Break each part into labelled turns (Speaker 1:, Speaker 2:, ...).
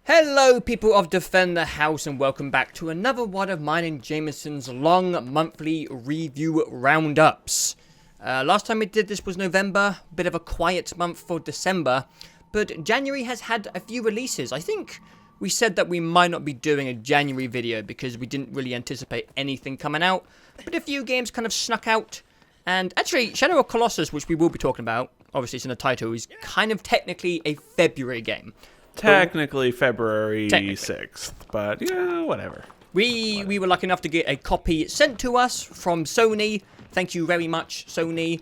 Speaker 1: Hello, people of Defend the House, and welcome back to another one of mine and Jameson's long monthly review roundups. Last time we did this was November, bit of a quiet month for December, but January has had a few releases. I think we said that we might not be doing a January video because we didn't really anticipate anything coming out, but a few games kind of snuck out, and actually Shadow of Colossus, which we will be talking about, obviously it's in the title, is kind of technically a February game.
Speaker 2: Technically February 6th, but yeah, whatever.
Speaker 1: We were lucky enough to get a copy sent to us from Sony. Thank you very much, Sony.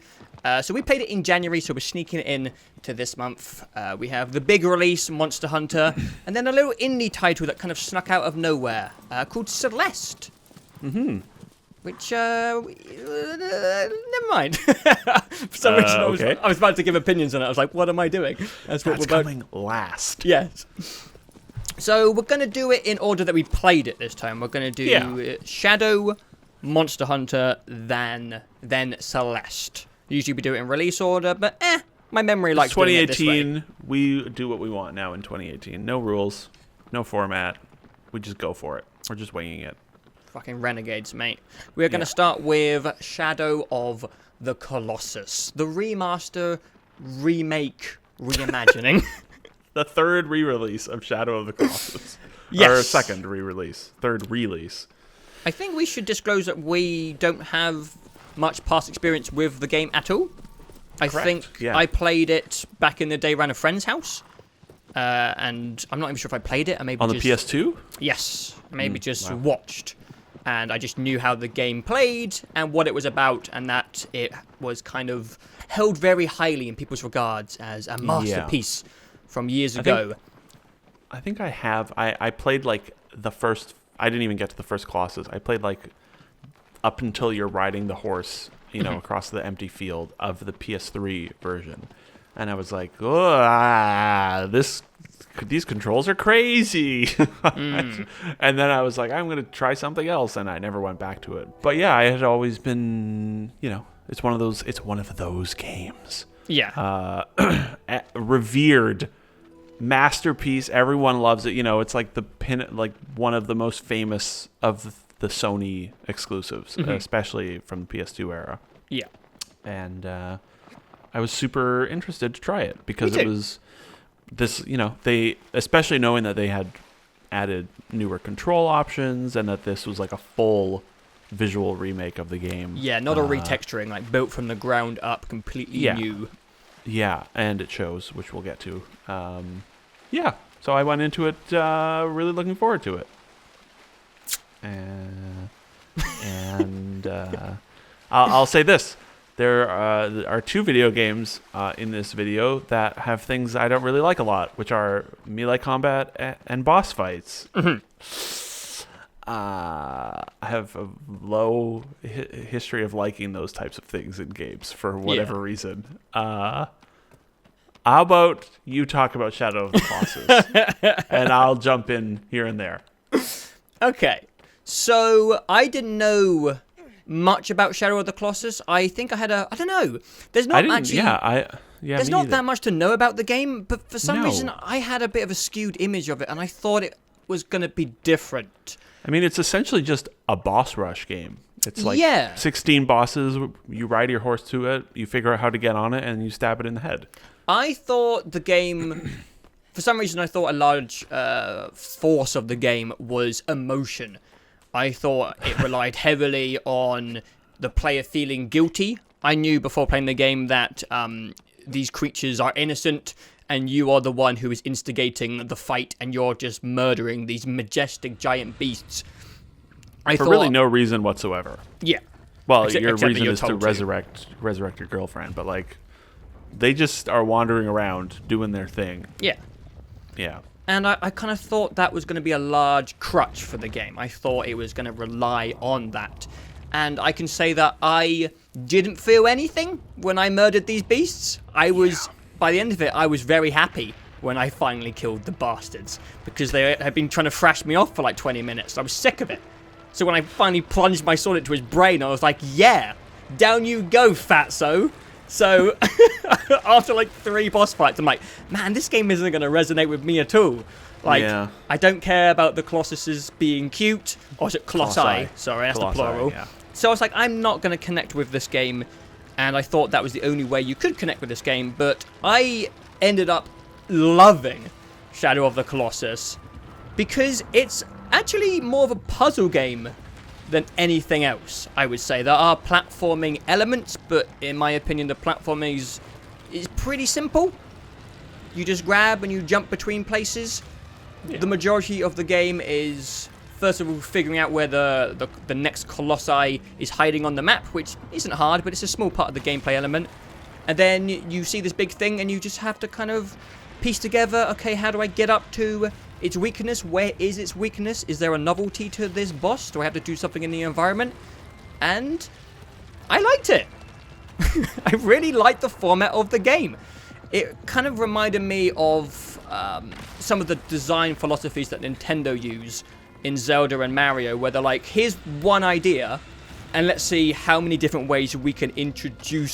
Speaker 1: So we played it in January, so we're sneaking it in to this month. We have the big release, Monster Hunter, and then a little indie title that kind of snuck out of nowhere called Celeste. Which, never mind. For some reason, I was about to give opinions on it. I was like, what am I doing?
Speaker 2: That's coming last.
Speaker 1: Yes. So we're going to do it in order that we played it this time. We're going to do Shadow, Monster Hunter, then Celeste. Usually we do it in release order, but my memory likes doing it this way.
Speaker 2: 2018, we do what we want now in 2018. No rules, no format. We just go for it. We're just winging it.
Speaker 1: Fucking renegades, mate. We're going to start with Shadow of the Colossus. The remaster, remake, reimagining.
Speaker 2: The third re-release of Shadow of the Colossus.
Speaker 1: Yes.
Speaker 2: Or second re-release. Third release.
Speaker 1: I think we should disclose that we don't have much past experience with the game at all. I think I played it back in the day around a friend's house. And I'm not even sure if I played it. I maybe
Speaker 2: on the PS2?
Speaker 1: Yes. Maybe just watched. And I just knew how the game played and what it was about, and that it was kind of held very highly in people's regards as a masterpiece from years ago.
Speaker 2: I think I have. I played like the first. I didn't even get to the first Colossus. I played like up until you're riding the horse, across the empty field of the PS3 version, and I was like, oh, these controls are crazy. And then I was like, I'm going to try something else, and I never went back to it. But yeah, I had always been, it's one of those games.
Speaker 1: Yeah.
Speaker 2: Revered masterpiece. Everyone loves it. It's like one of the most famous of the Sony exclusives, especially from the PS2 era.
Speaker 1: Yeah.
Speaker 2: And I was super interested to try it because it was this, they, especially knowing that they had added newer control options and that this was like a full visual remake of the game.
Speaker 1: Yeah, not a retexturing, like built from the ground up, completely new.
Speaker 2: Yeah, and it shows, which we'll get to. So I went into it really looking forward to it. And I'll say this. There are two video games in this video that have things I don't really like a lot, which are melee combat and boss fights. I have a low history of liking those types of things in games for whatever reason. How about you talk about Shadow of the Colossus, and I'll jump in here and there.
Speaker 1: Okay, so I didn't know much about Shadow of the Colossus. I think I had I don't know. There's not actually. There's not that much to know about the game, but for some reason I had a bit of a skewed image of it, and I thought it was going to be different.
Speaker 2: I mean, it's essentially just a boss rush game. It's like 16 bosses. You ride your horse to it. You figure out how to get on it, and you stab it in the head.
Speaker 1: I thought the game. For some reason, I thought a large force of the game was emotion. I thought it relied heavily on the player feeling guilty. I knew before playing the game that these creatures are innocent and you are the one who is instigating the fight and you're just murdering these majestic giant beasts.
Speaker 2: For really no reason whatsoever.
Speaker 1: Yeah.
Speaker 2: Well, your reason is to resurrect your girlfriend, but like they just are wandering around doing their thing.
Speaker 1: Yeah.
Speaker 2: Yeah.
Speaker 1: And I kind of thought that was going to be a large crutch for the game. I thought it was going to rely on that. And I can say that I didn't feel anything when I murdered these beasts. By the end of it, I was very happy when I finally killed the bastards. Because they had been trying to thrash me off for like 20 minutes. I was sick of it. So when I finally plunged my sword into his brain, I was like, yeah, down you go, fatso. So after like 3 boss fights, I'm like, man, this game isn't going to resonate with me at all. Like,
Speaker 2: Yeah.
Speaker 1: I don't care about the Colossuses being cute. Or is it Colossi? Sorry, that's
Speaker 2: Colossi,
Speaker 1: the plural.
Speaker 2: yeah.
Speaker 1: So I was like, I'm not going to connect with this game. And I thought that was the only way you could connect with this game. But I ended up loving Shadow of the Colossus because it's actually more of a puzzle game than anything else, I would say. There are platforming elements, but in my opinion, the platforming is pretty simple. You just grab and you jump between places. Yeah. The majority of the game is, first of all, figuring out where the next Colossi is hiding on the map, which isn't hard, but it's a small part of the gameplay element. And then you see this big thing, and you just have to kind of piece together, okay, how do I get up to its weakness? Where is its weakness? Is there a novelty to this boss? Do I have to do something in the environment? And I liked it. I really liked the format of the game. It kind of reminded me of some of the design philosophies that Nintendo use in Zelda and Mario, where they're like, here's one idea, and let's see how many different ways we can introduce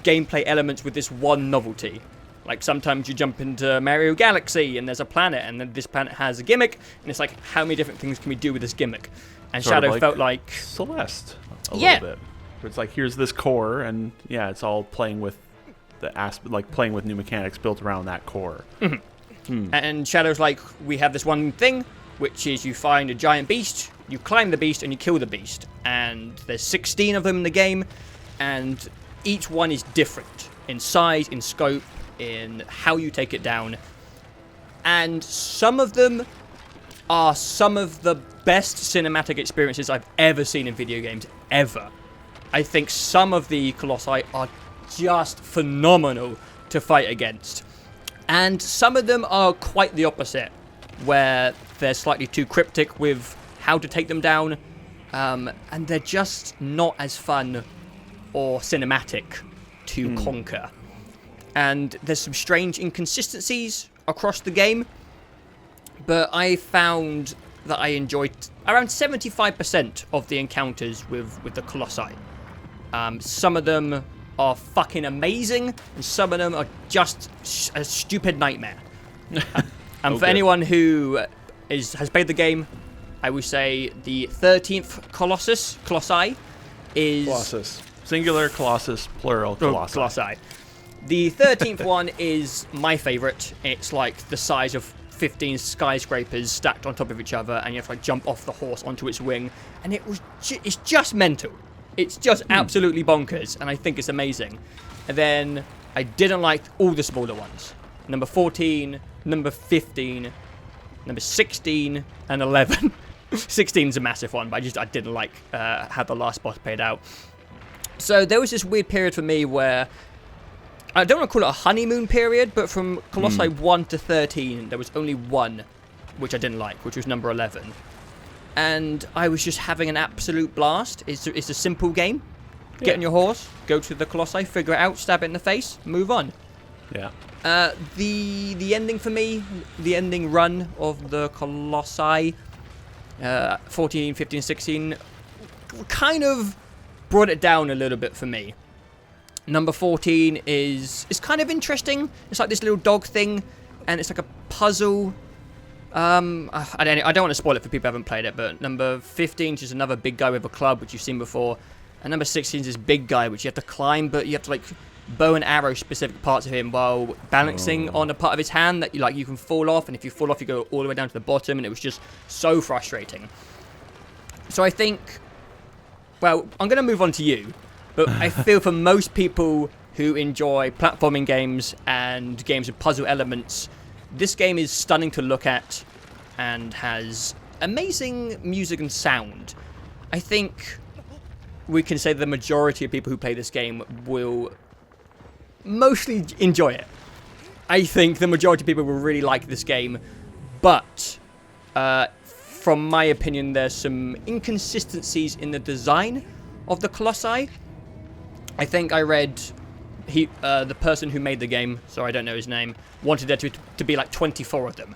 Speaker 1: gameplay elements with this one novelty. Like, sometimes you jump into Mario Galaxy, and there's a planet, and then this planet has a gimmick, and it's like, how many different things can we do with this gimmick? And
Speaker 2: sort
Speaker 1: Shadow felt like
Speaker 2: Celeste a little bit. It's like, here's this core, and yeah, it's all playing with playing with new mechanics built around that core.
Speaker 1: And Shadow's like, we have this one thing, which is you find a giant beast, you climb the beast, and you kill the beast. And there's 16 of them in the game, and each one is different in size, in scope, in how you take it down. And some of them are some of the best cinematic experiences I've ever seen in video games, ever. I think some of the Colossi are just phenomenal to fight against. And some of them are quite the opposite, where they're slightly too cryptic with how to take them down, and they're just not as fun or cinematic to conquer. And there's some strange inconsistencies across the game, but I found that I enjoyed around 75% of the encounters with the Colossi. Some of them are fucking amazing, and some of them are just a stupid nightmare. And for anyone who has played the game, I would say the 13th Colossi is...
Speaker 2: Colossus. Singular, Colossus, plural, Colossi.
Speaker 1: Colossi. The 13th one is my favorite. It's like the size of 15 skyscrapers stacked on top of each other, and you have to like jump off the horse onto its wing, and it's just mental. It's just absolutely bonkers, and I think it's amazing. And then I didn't like all the smaller ones. Number 14, number 15, number 16, and 11. 16 is a massive one, but I didn't like how the last boss played out. So there was this weird period for me where, I don't want to call it a honeymoon period, but from Colossi 1 to 13, there was only one which I didn't like, which was number 11. And I was just having an absolute blast. It's a simple game. Get on your horse, go to the Colossi, figure it out, stab it in the face, move on.
Speaker 2: Yeah.
Speaker 1: The ending for me, the ending run of the Colossi, 14, 15, 16, kind of brought it down a little bit for me. Number 14 is kind of interesting. It's like this little dog thing, and it's like a puzzle. I don't want to spoil it for people who haven't played it, but number 15 is just another big guy with a club, which you've seen before. And number 16 is this big guy, which you have to climb, but you have to like bow and arrow specific parts of him while balancing on a part of his hand that you can fall off, and if you fall off, you go all the way down to the bottom, and it was just so frustrating. So I think, well, I'm going to move on to you, but I feel for most people who enjoy platforming games and games with puzzle elements, this game is stunning to look at and has amazing music and sound. I think we can say the majority of people who play this game will mostly enjoy it. I think the majority of people will really like this game, but from my opinion, there's some inconsistencies in the design of the Colossi. I think I read the person who made the game, so I don't know his name, wanted there to be like 24 of them.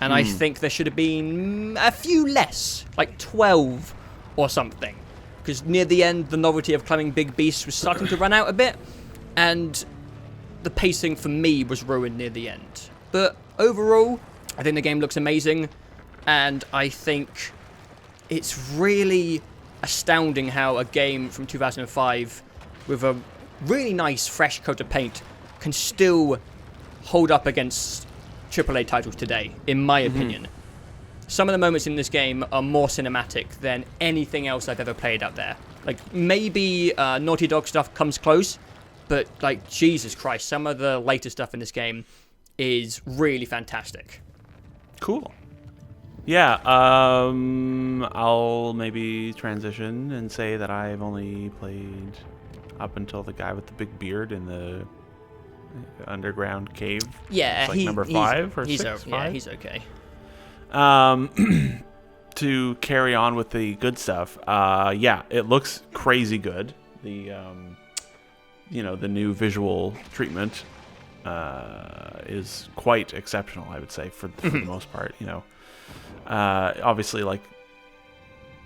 Speaker 1: And I think there should have been a few less, like 12 or something. Because near the end, the novelty of climbing big beasts was starting to run out a bit. and the pacing for me was ruined near the end. But overall, I think the game looks amazing, and I think it's really astounding how a game from 2005 with a really nice fresh coat of paint can still hold up against AAA titles today, in my opinion. Some of the moments in this game are more cinematic than anything else I've ever played out there. Like, maybe Naughty Dog stuff comes close, but, like, Jesus Christ, some of the later stuff in this game is really fantastic.
Speaker 2: Cool. Yeah, I'll maybe transition and say that I've only played up until the guy with the big beard in the underground cave.
Speaker 1: Yeah,
Speaker 2: it's like number 5 or 6.
Speaker 1: Yeah, he's okay.
Speaker 2: To carry on with the good stuff, yeah, it looks crazy good. The the new visual treatment is quite exceptional, I would say, for the most part. Obviously, like,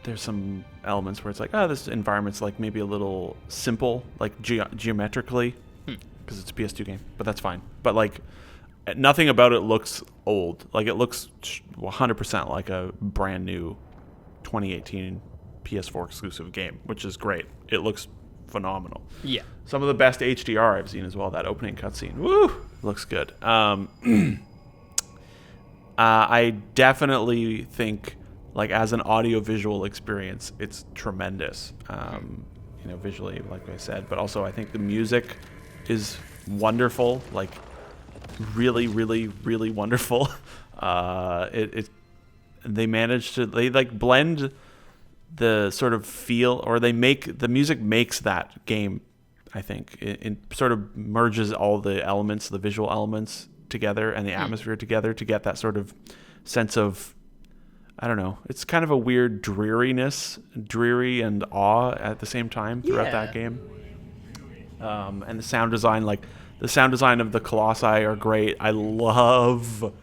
Speaker 2: there's some elements where it's like, oh, this environment's like maybe a little simple, like geometrically, because it's a PS2 game, but that's fine. But like, nothing about it looks old. Like, it looks 100% like a brand new 2018 PS4 exclusive game, which is great. It looks phenomenal.
Speaker 1: Yeah.
Speaker 2: Some of the best HDR I've seen as well. That opening cutscene, woo, looks good. I definitely think, like, as an audio-visual experience, it's tremendous. Visually, like I said, but also I think the music is wonderful. Like, really, really, really wonderful. They managed to blend the sort of feel, or the music makes that game, I think. It sort of merges all the elements, the visual elements together and the atmosphere together to get that sort of sense of, I don't know, it's kind of a weird dreary and awe at the same time throughout that game. And the sound design, of the Colossi are great. I love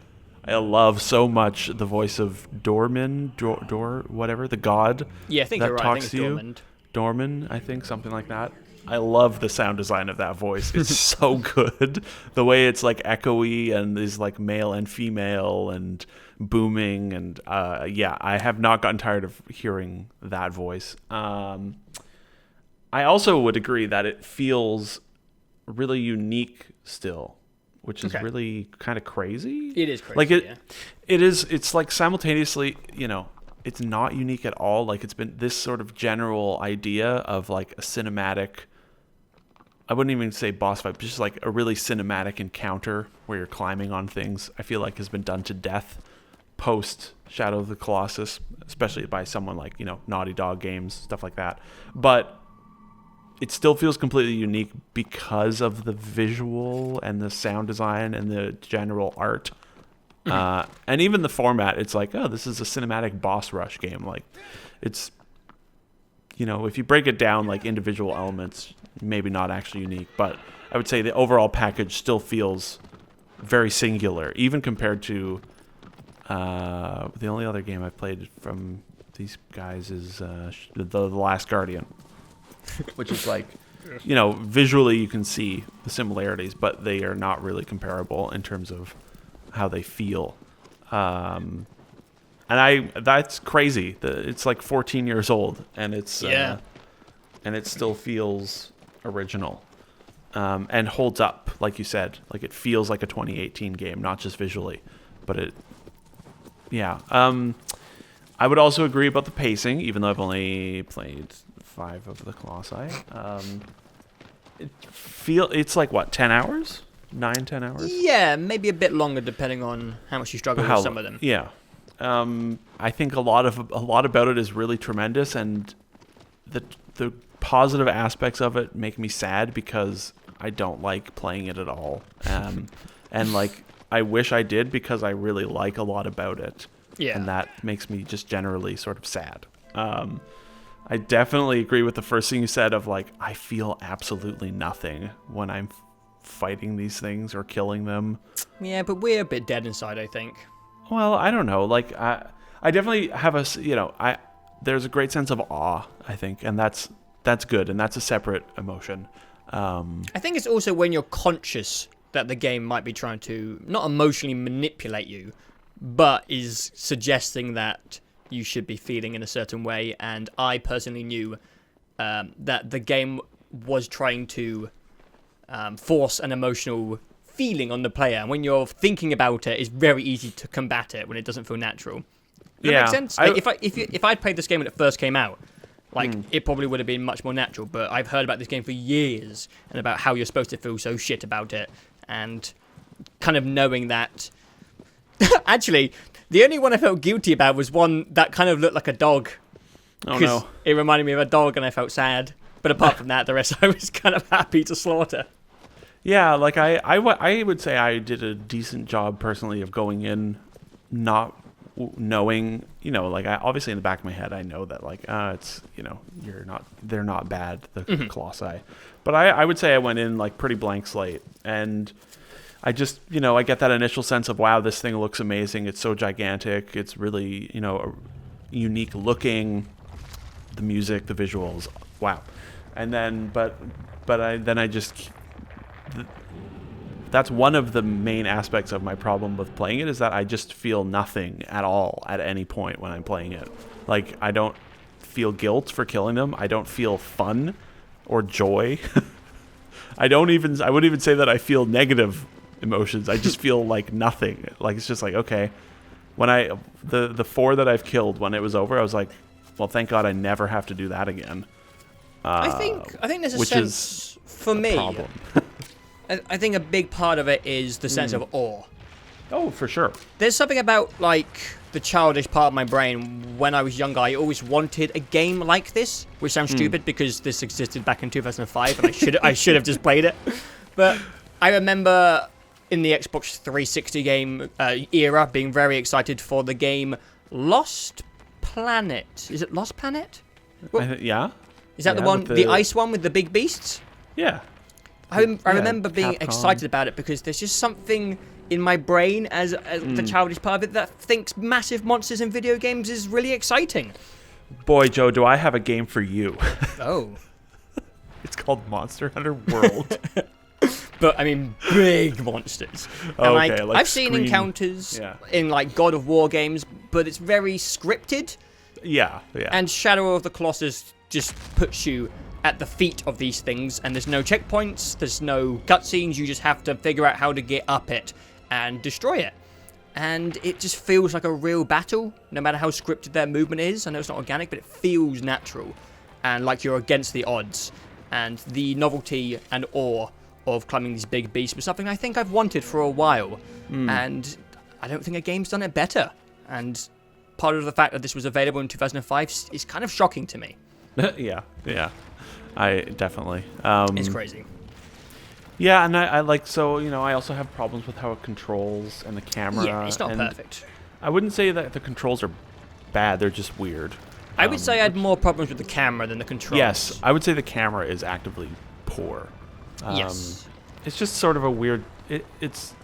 Speaker 2: so much the voice of Dorman, whatever, the god.
Speaker 1: Yeah, I think
Speaker 2: that
Speaker 1: you're right.
Speaker 2: talks
Speaker 1: I think it's
Speaker 2: to Dorman, I think, something like that. I love the sound design of that voice. It's so good. The way it's like echoey and is like male and female and booming, and I have not gotten tired of hearing that voice. I also would agree that it feels really unique still, which is really kind of crazy.
Speaker 1: It is crazy.
Speaker 2: Like it's like simultaneously, it's not unique at all. Like, it's been this sort of general idea of like a cinematic, I wouldn't even say boss fight, but just like a really cinematic encounter where you're climbing on things, I feel like has been done to death post Shadow of the Colossus, especially by someone like, Naughty Dog Games, stuff like that. But it still feels completely unique because of the visual and the sound design and the general art. And even the format, it's like, oh, this is a cinematic boss rush game. Like, it's, if you break it down like individual elements, maybe not actually unique, but I would say the overall package still feels very singular, even compared to the only other game I've played from these guys is the Last Guardian, which is like, visually you can see the similarities, but they are not really comparable in terms of how they feel. And that's crazy. It's like 14 years old, and it's and it still feels original, and holds up, like you said. Like, it feels like a 2018 game, not just visually, but it. Yeah. I would also agree about the pacing, even though I've only played 5 of the Colossi. It's like what, 10 hours? 9-10 hours?
Speaker 1: Yeah, maybe a bit longer depending on how much you struggle with some of them.
Speaker 2: Yeah. I think a lot about it is really tremendous, and the positive aspects of it make me sad because I don't like playing it at all. And like, I wish I did, because I really like a lot about it. Yeah. And that makes me just generally sort of sad. I definitely agree with the first thing you said of like, I feel absolutely nothing when I'm fighting these things or killing them.
Speaker 1: Yeah, but we're a bit dead inside, I think.
Speaker 2: Well, I don't know. Like, I definitely have there's a great sense of awe, I think, and that's good, and that's a separate emotion.
Speaker 1: I think it's also when you're conscious that the game might be trying to not emotionally manipulate you, but is suggesting that you should be feeling in a certain way. And I personally knew that the game was trying to force an emotional feeling on the player. And when you're thinking about it, it's very easy to combat it when it doesn't feel natural. Does that make sense? If I'd played this game when it first came out, it probably would have been much more natural. But I've heard about this game for years and about how you're supposed to feel so shit about it. And kind of knowing that... Actually, the only one I felt guilty about was one that kind of looked like a dog.
Speaker 2: Oh, no.
Speaker 1: It reminded me of a dog and I felt sad. But apart from that, the rest I was kind of happy to slaughter.
Speaker 2: Yeah, like I would say I did a decent job personally of going in not knowing, like obviously in the back of my head I know that like it's, they're not bad, the Colossi. But I would say I went in like pretty blank slate, and I just, I get that initial sense of, wow, this thing looks amazing. It's so gigantic. It's really, unique looking, the music, the visuals. Wow. And then, that's one of the main aspects of my problem with playing it, is that I just feel nothing at all at any point when I'm playing it. Like, I don't feel guilt for killing them. I don't feel fun or joy. I wouldn't even say that I feel negative emotions. I just feel like nothing. Like, it's just like, okay. When the 4 that I've killed, when it was over, I was like, well, thank God I never have to do that again.
Speaker 1: I think there's a sense for me. I think a big part of it is the sense of awe.
Speaker 2: Oh, for sure.
Speaker 1: There's something about like the childish part of my brain. When I was younger, I always wanted a game like this, which sounds stupid because this existed back in 2005, and I should have just played it. But I remember in the Xbox 360 game era being very excited for the game Lost Planet. Is it Lost Planet?
Speaker 2: Yeah.
Speaker 1: Is that the one, the ice one with the big beasts?
Speaker 2: Yeah.
Speaker 1: I remember being excited about it because there's just something in my brain as the childish part of it that thinks massive monsters in video games is really exciting.
Speaker 2: Boy, Joe, do I have a game for you.
Speaker 1: Oh.
Speaker 2: It's called Monster Hunter World.
Speaker 1: But, I mean, big monsters. And, like I've seen encounters in, like, God of War games, but it's very scripted.
Speaker 2: Yeah.
Speaker 1: And Shadow of the Colossus just puts you at the feet of these things, and there's no checkpoints, there's no cutscenes, you just have to figure out how to get up it and destroy it. And it just feels like a real battle, no matter how scripted their movement is. I know it's not organic, but it feels natural, and like you're against the odds. And the novelty and awe of climbing these big beasts was something I think I've wanted for a while, and I don't think a game's done it better. And part of the fact that this was available in 2005 is kind of shocking to me.
Speaker 2: Yeah. I definitely.
Speaker 1: It's crazy.
Speaker 2: Yeah, and I like, so, I also have problems with how it controls and the camera.
Speaker 1: Yeah, it's not perfect.
Speaker 2: I wouldn't say that the controls are bad, they're just weird.
Speaker 1: I would say I had more problems with the camera than the controls.
Speaker 2: Yes, I would say the camera is actively poor.
Speaker 1: Yes.
Speaker 2: It's just sort of a weird, it's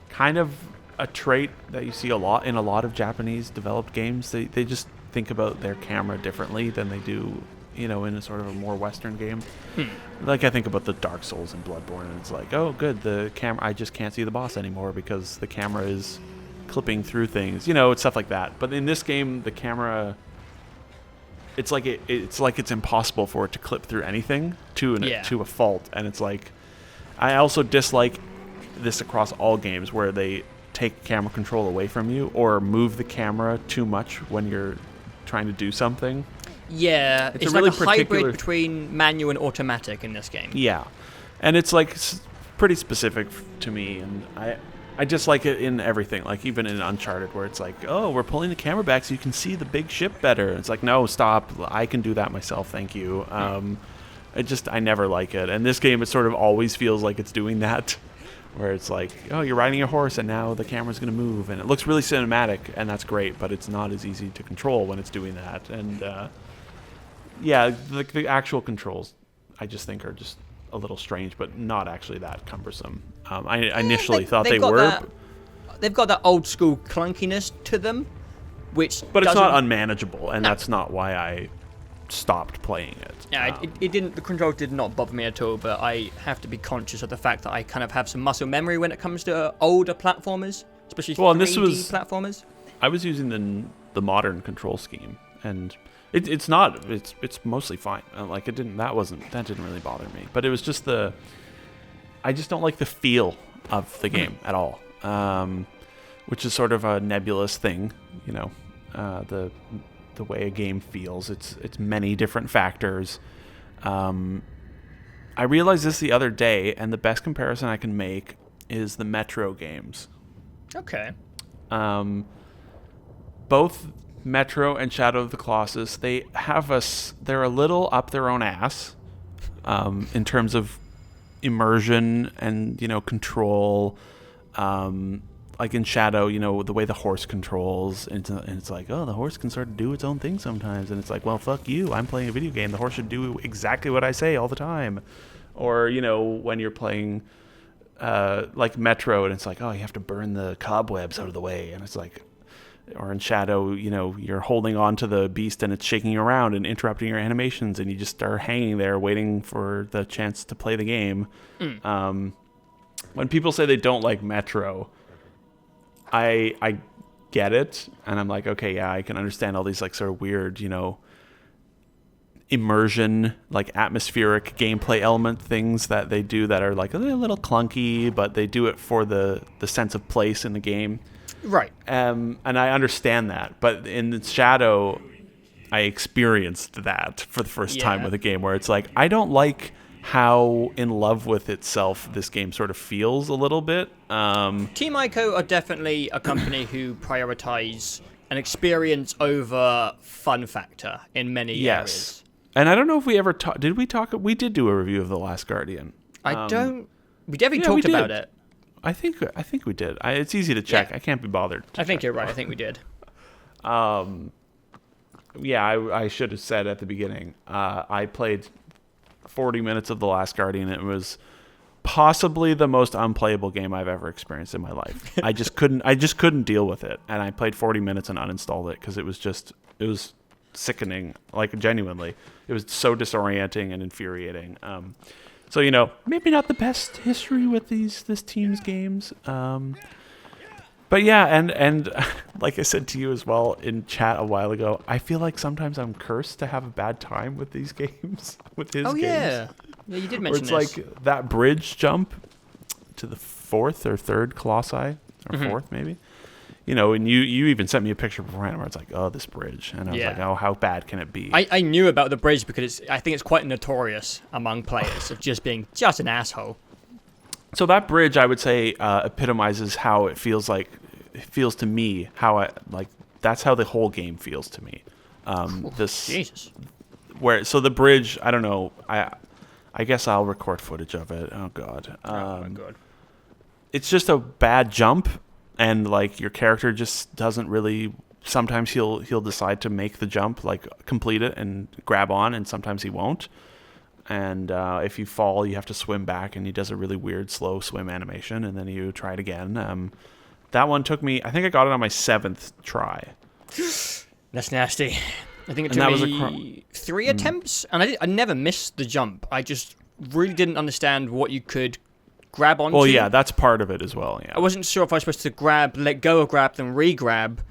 Speaker 2: kind of a trait that you see a lot in a lot of Japanese developed games. They just think about their camera differently than they do, in a sort of a more Western game. Like, I think about the Dark Souls and Bloodborne, and it's like, oh, good, the camera, I just can't see the boss anymore because the camera is clipping through things, it's stuff like that. But in this game, the camera, it's like it's impossible for it to clip through anything to a fault. And it's like, I also dislike this across all games where they take camera control away from you or move the camera too much when you're trying to do something.
Speaker 1: Yeah, it's really like a hybrid between manual and automatic in this game.
Speaker 2: Yeah, and it's like pretty specific to me, and I just like it in everything, like even in Uncharted, where it's like, oh, we're pulling the camera back so you can see the big ship better. It's like, no, stop, I can do that myself, thank you. I never like it, and this game, it sort of always feels like it's doing that, where it's like, oh, you're riding a horse and now the camera's going to move, and it looks really cinematic, and that's great, but it's not as easy to control when it's doing that. And yeah, the actual controls, I just think, are just a little strange, but not actually that cumbersome. I initially thought they were.
Speaker 1: They've got that old school clunkiness to them, but
Speaker 2: it's not unmanageable, and that's not why I stopped playing it.
Speaker 1: Yeah, it didn't. The controls did not bother me at all, but I have to be conscious of the fact that I kind of have some muscle memory when it comes to older platformers, especially 3D platformers.
Speaker 2: I was using the modern control scheme, and it's mostly fine. Like that didn't really bother me. But it was just I just don't like the feel of the game at all, which is sort of a nebulous thing, the way a game feels. It's many different factors. I realized this the other day, and the best comparison I can make is the Metro games.
Speaker 1: Okay.
Speaker 2: Both Metro and Shadow of the Colossus, they're a little up their own ass in terms of immersion and, control. Like in Shadow, the way the horse controls, and it's like, oh, the horse can sort of do its own thing sometimes. And it's like, well, fuck you. I'm playing a video game. The horse should do exactly what I say all the time. Or, when you're playing like Metro, and it's like, oh, you have to burn the cobwebs out of the way. And it's like, or in Shadow, you're holding on to the beast and it's shaking you around and interrupting your animations, and you just are hanging there waiting for the chance to play the game. When people say they don't like Metro, I get it, and I'm like, okay, yeah, I can understand all these like sort of weird, immersion, like atmospheric gameplay element things that they do that are like a little clunky, but they do it for the sense of place in the game.
Speaker 1: Right.
Speaker 2: And I understand that, but in Shadow, I experienced that for the first time with a game where it's like, I don't like how in love with itself this game sort of feels a little bit.
Speaker 1: Team Ico are definitely a company who prioritize an experience over fun factor in many areas.
Speaker 2: And I don't know if we ever did we talk? We did do a review of The Last Guardian.
Speaker 1: We definitely talked about it.
Speaker 2: I think we did. It's easy to check. I can't be bothered.
Speaker 1: I think you're right. I think we did.
Speaker 2: I should have said at the beginning. I played 40 minutes of The Last Guardian. It was possibly the most unplayable game I've ever experienced in my life. I just couldn't deal with it, and I played 40 minutes and uninstalled it because it was sickening. Like, genuinely, it was so disorienting and infuriating. So maybe not the best history with this team's games. But yeah, and like I said to you as well in chat a while ago, I feel like sometimes I'm cursed to have a bad time with these games, with his games.
Speaker 1: Oh yeah, you did mention
Speaker 2: this. It's like that bridge jump to the fourth or third Colossi, or fourth maybe. And you even sent me a picture beforehand where it's like, oh, this bridge, and I was like, oh, how bad can it be?
Speaker 1: I knew about the bridge because I think it's quite notorious among players of just being just an asshole.
Speaker 2: So that bridge, I would say, epitomizes how it feels like. It feels to me that's how the whole game feels to me.
Speaker 1: Jesus.
Speaker 2: So the bridge, I don't know. I guess I'll record footage of it. Oh god.
Speaker 1: Oh my god.
Speaker 2: It's just a bad jump, and like your character just doesn't really. Sometimes he'll decide to make the jump, like complete it and grab on, and sometimes he won't. And if you fall, you have to swim back, and he does a really weird slow swim animation, and then you try it again. That one took me, I think I got it on my 7th try.
Speaker 1: That's nasty. I think it took me 3 attempts, and I never missed the jump. I just really didn't understand what you could grab onto.
Speaker 2: Well, yeah, that's part of it as well, yeah.
Speaker 1: I wasn't sure if I was supposed to grab, let go of grab, then re-grab.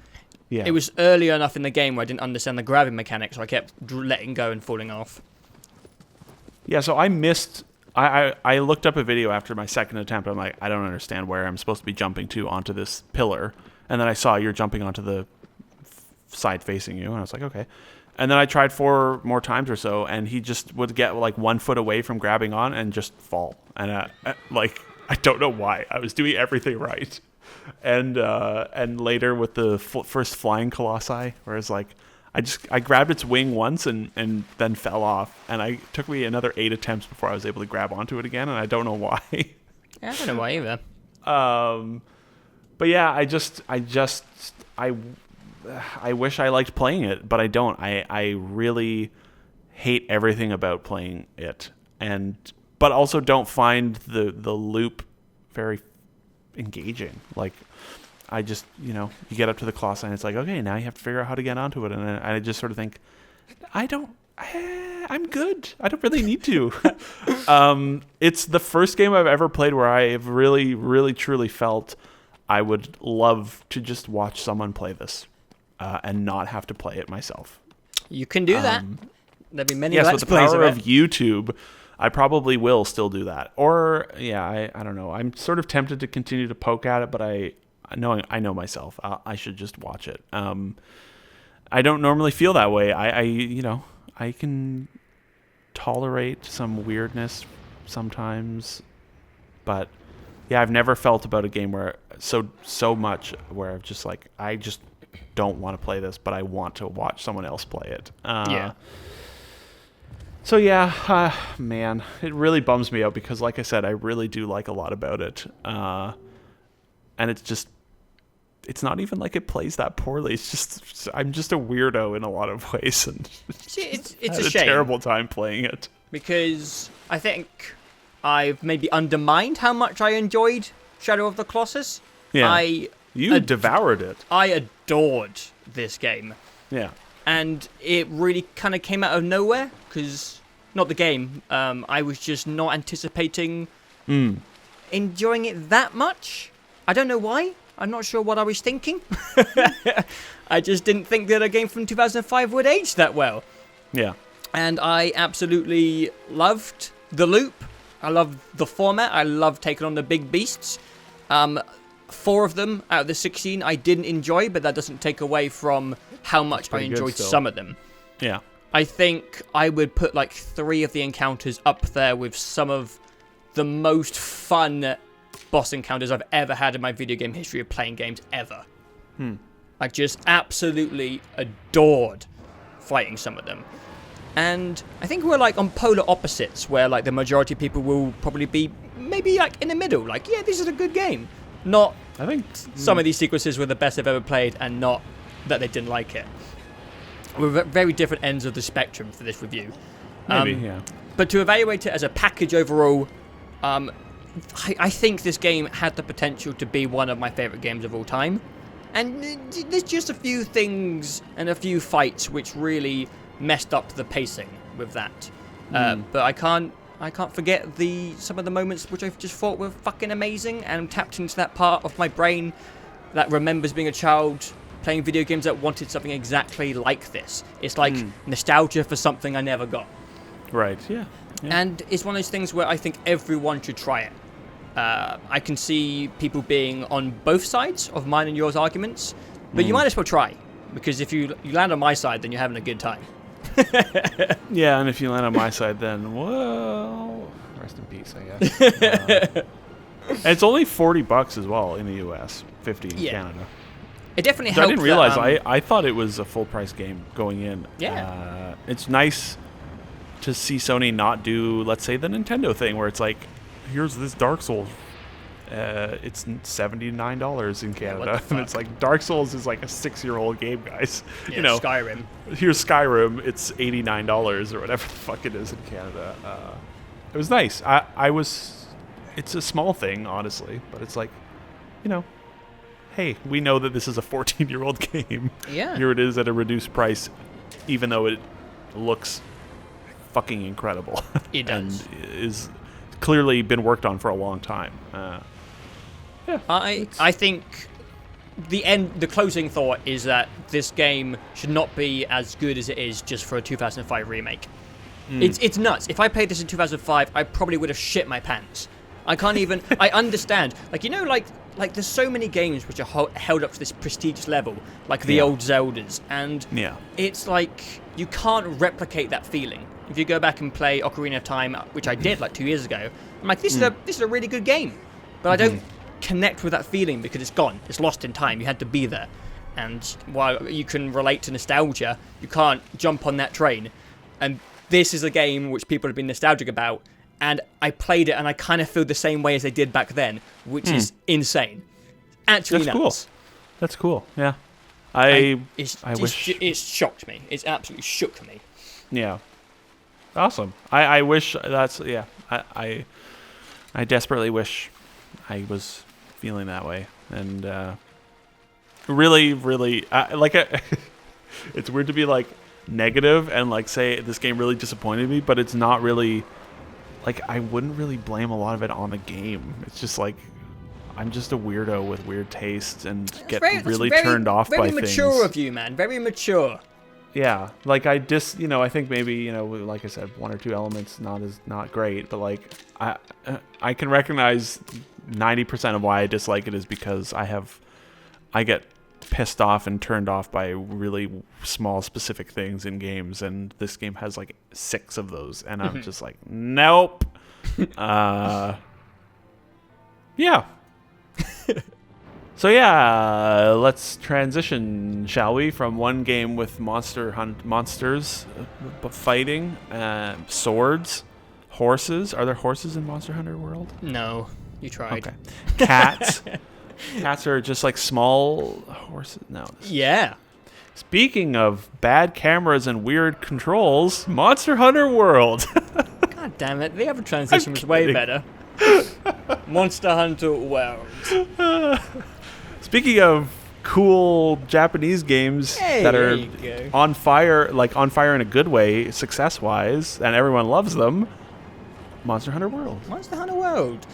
Speaker 2: Yeah.
Speaker 1: It was early enough in the game where I didn't understand the grabbing mechanic, so I kept letting go and falling off.
Speaker 2: Yeah, so I missed... I looked up a video after my second attempt. I'm like, I don't understand where I'm supposed to be jumping to onto this pillar. And then I saw you're jumping onto the side facing you, and I was like, okay. And then I tried 4 more times or so, and he just would get like 1 foot away from grabbing on and just fall. And I don't know why. I was doing everything right. And later with the first flying Colossi, where it's like, I grabbed its wing once and then fell off, and it took me another 8 attempts before I was able to grab onto it again, and I don't know why.
Speaker 1: Yeah, I don't know why either.
Speaker 2: But yeah, I wish I liked playing it, but I don't. I really hate everything about playing it, but also don't find the loop very engaging. Like, I just, you get up to the Colossus and it's like, okay, now you have to figure out how to get onto it. And I just sort of think, I don't I'm good. I don't really need to. It's the first game I've ever played where I have really, really, truly felt I would love to just watch someone play this and not have to play it myself.
Speaker 1: You can do that. There'll be many
Speaker 2: Yes,
Speaker 1: Let's
Speaker 2: with the
Speaker 1: Plays
Speaker 2: power
Speaker 1: of
Speaker 2: of YouTube, I probably will still do that. Or, I don't know. I'm sort of tempted to continue to poke at it, but I know myself. I should just watch it. I don't normally feel that way. I can tolerate some weirdness sometimes, but yeah, I've never felt about a game where so much where I've just like, I just don't want to play this, but I want to watch someone else play it.
Speaker 1: Yeah.
Speaker 2: So yeah, man, it really bums me out because, like I said, I really do like a lot about it, and it's not even like it plays that poorly. It's just I'm just a weirdo in a lot of ways, and
Speaker 1: It's
Speaker 2: had
Speaker 1: a shame.
Speaker 2: terrible time playing it.
Speaker 1: Because I think I've maybe undermined how much I enjoyed Shadow of the Colossus.
Speaker 2: Yeah, you devoured it.
Speaker 1: I adored this game.
Speaker 2: Yeah.
Speaker 1: And it really kind of came out of nowhere, because, not the game, I was just not anticipating enjoying it that much. I don't know why. I'm not sure what I was thinking. I just didn't think that a game from 2005 would age that well.
Speaker 2: Yeah.
Speaker 1: And I absolutely loved the loop. I loved the format. I loved taking on the big beasts. 4 of them out of the 16 I didn't enjoy, but that doesn't take away from how much I enjoyed some of them.
Speaker 2: Yeah.
Speaker 1: I think I would put like 3 of the encounters up there with some of the most fun boss encounters I've ever had in my video game history of playing games ever. I just absolutely adored fighting some of them. And I think we're like on polar opposites, where like the majority of people will probably be maybe like in the middle, like, yeah, this is a good game. Not,
Speaker 2: I think
Speaker 1: some of these sequences were the best I've ever played, and not that they didn't like it. We're at very different ends of the spectrum for this review.
Speaker 2: maybe, yeah.
Speaker 1: But to evaluate it as a package overall, I think this game had the potential to be one of my favorite games of all time. And there's just a few things and a few fights which really messed up the pacing with that. But I can't forget some of the moments which I just thought were fucking amazing, and tapped into that part of my brain that remembers being a child playing video games that wanted something exactly like this. It's like nostalgia for something I never got.
Speaker 2: Right, yeah.
Speaker 1: And it's one of those things where I think everyone should try it. I can see people being on both sides of mine and yours arguments, but you might as well try, because if you land on my side, then you're having a good time.
Speaker 2: Yeah, and if you land on my side, then, well, rest in peace, I guess. And it's only $40 as well in the US, 50 in Canada.
Speaker 1: It definitely
Speaker 2: So
Speaker 1: helped.
Speaker 2: I didn't realize. I thought it was a full price game going in.
Speaker 1: Yeah.
Speaker 2: It's nice to see Sony not do, let's say, the Nintendo thing where it's like, here's this Dark Souls. It's $79 in Canada, and it's like Dark Souls is like a 6-year-old game, guys.
Speaker 1: Yeah,
Speaker 2: you know,
Speaker 1: Skyrim.
Speaker 2: Here's Skyrim. It's $89 or whatever the fuck it is in Canada. It was nice. It's a small thing, honestly, but it's like, you know, hey, we know that this is a 14-year-old game.
Speaker 1: Yeah.
Speaker 2: Here it is at a reduced price, even though it looks fucking incredible.
Speaker 1: It does.
Speaker 2: And is clearly been worked on for a long time. Yeah.
Speaker 1: I think the closing thought is that this game should not be as good as it is just for a 2005 remake. It's nuts. If I played this in 2005, I probably would have shit my pants. I can't even. I understand. Like, you know, like there's so many games which are held up to this prestigious level, like the old Zeldas, and it's like you can't replicate that feeling. If you go back and play Ocarina of Time, which I did like 2 years ago, I'm like, this is a really good game, but I don't connect with that feeling because it's gone. It's lost in time. You had to be there, and while you can relate to nostalgia, you can't jump on that train. And this is a game which people have been nostalgic about. And I played it, and I kind of feel the same way as they did back then, which is insane. Actually,
Speaker 2: that's
Speaker 1: nuts.
Speaker 2: Cool. That's cool. Yeah, I wish
Speaker 1: it shocked me. It's absolutely shook me.
Speaker 2: Yeah, awesome. I wish that's I desperately wish I was feeling that way, and really, really it's weird to be like, negative and like say this game really disappointed me, but it's not really like I wouldn't really blame a lot of it on the game. It's just like I'm just a weirdo with weird tastes and get really turned off by things.
Speaker 1: Very mature of you, man. Very mature.
Speaker 2: Yeah, like I think maybe like I said, one or two elements not great, but like I can recognize 90% of why I dislike it is because I get pissed off and turned off by really small specific things in games, and this game has like 6 of those, and I'm just like, nope. Yeah. So yeah, let's transition, shall we, from one game with monsters fighting, swords, horses. Are there horses in Monster Hunter World?
Speaker 1: No, you tried.
Speaker 2: Okay. Cats. Cats are just like small horses. No.
Speaker 1: Yeah.
Speaker 2: Speaking of bad cameras and weird controls, Monster Hunter World.
Speaker 1: God damn it! The other transition was way better. Monster Hunter World.
Speaker 2: Speaking of cool Japanese games that are on fire, like on fire in a good way, success-wise, and everyone loves them, Monster Hunter World.
Speaker 1: Monster Hunter World.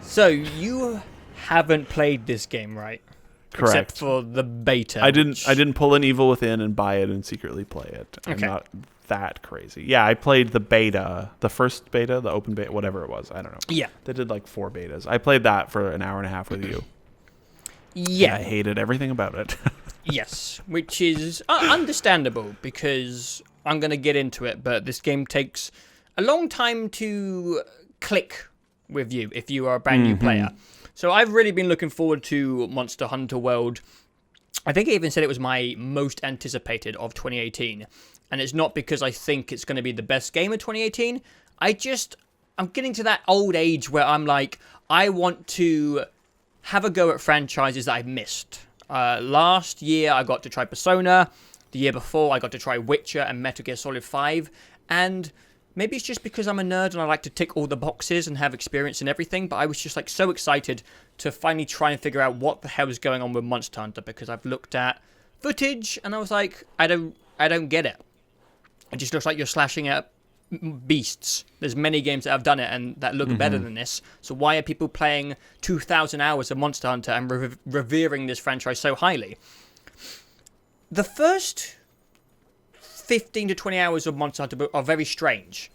Speaker 1: So you haven't played this game, right?
Speaker 2: Correct.
Speaker 1: Except for the beta.
Speaker 2: I didn't pull an Evil Within and buy it and secretly play it. I'm not that crazy. Yeah, I played the beta, the first beta, the open beta, whatever it was. I don't know.
Speaker 1: Yeah.
Speaker 2: They did like 4 betas. I played that for an hour and a half with you.
Speaker 1: Yeah.
Speaker 2: I hated everything about it.
Speaker 1: Yes, which is understandable because I'm going to get into it, but this game takes a long time to click with you if you are a brand new player. So I've really been looking forward to Monster Hunter World. I think I even said it was my most anticipated of 2018. And it's not because I think it's going to be the best game of 2018. I'm getting to that old age where I'm like, I want to have a go at franchises that I've missed. Last year, I got to try Persona. The year before, I got to try Witcher and Metal Gear Solid 5. And maybe it's just because I'm a nerd and I like to tick all the boxes and have experience in everything, but I was just like so excited to finally try and figure out what the hell is going on with Monster Hunter, because I've looked at footage and I was like, I don't get it. It just looks like you're slashing at beasts. There's many games that have done it and that look better than this. So why are people playing 2,000 hours of Monster Hunter and revering this franchise so highly? The first 15 to 20 hours of Monster Hunter are very strange.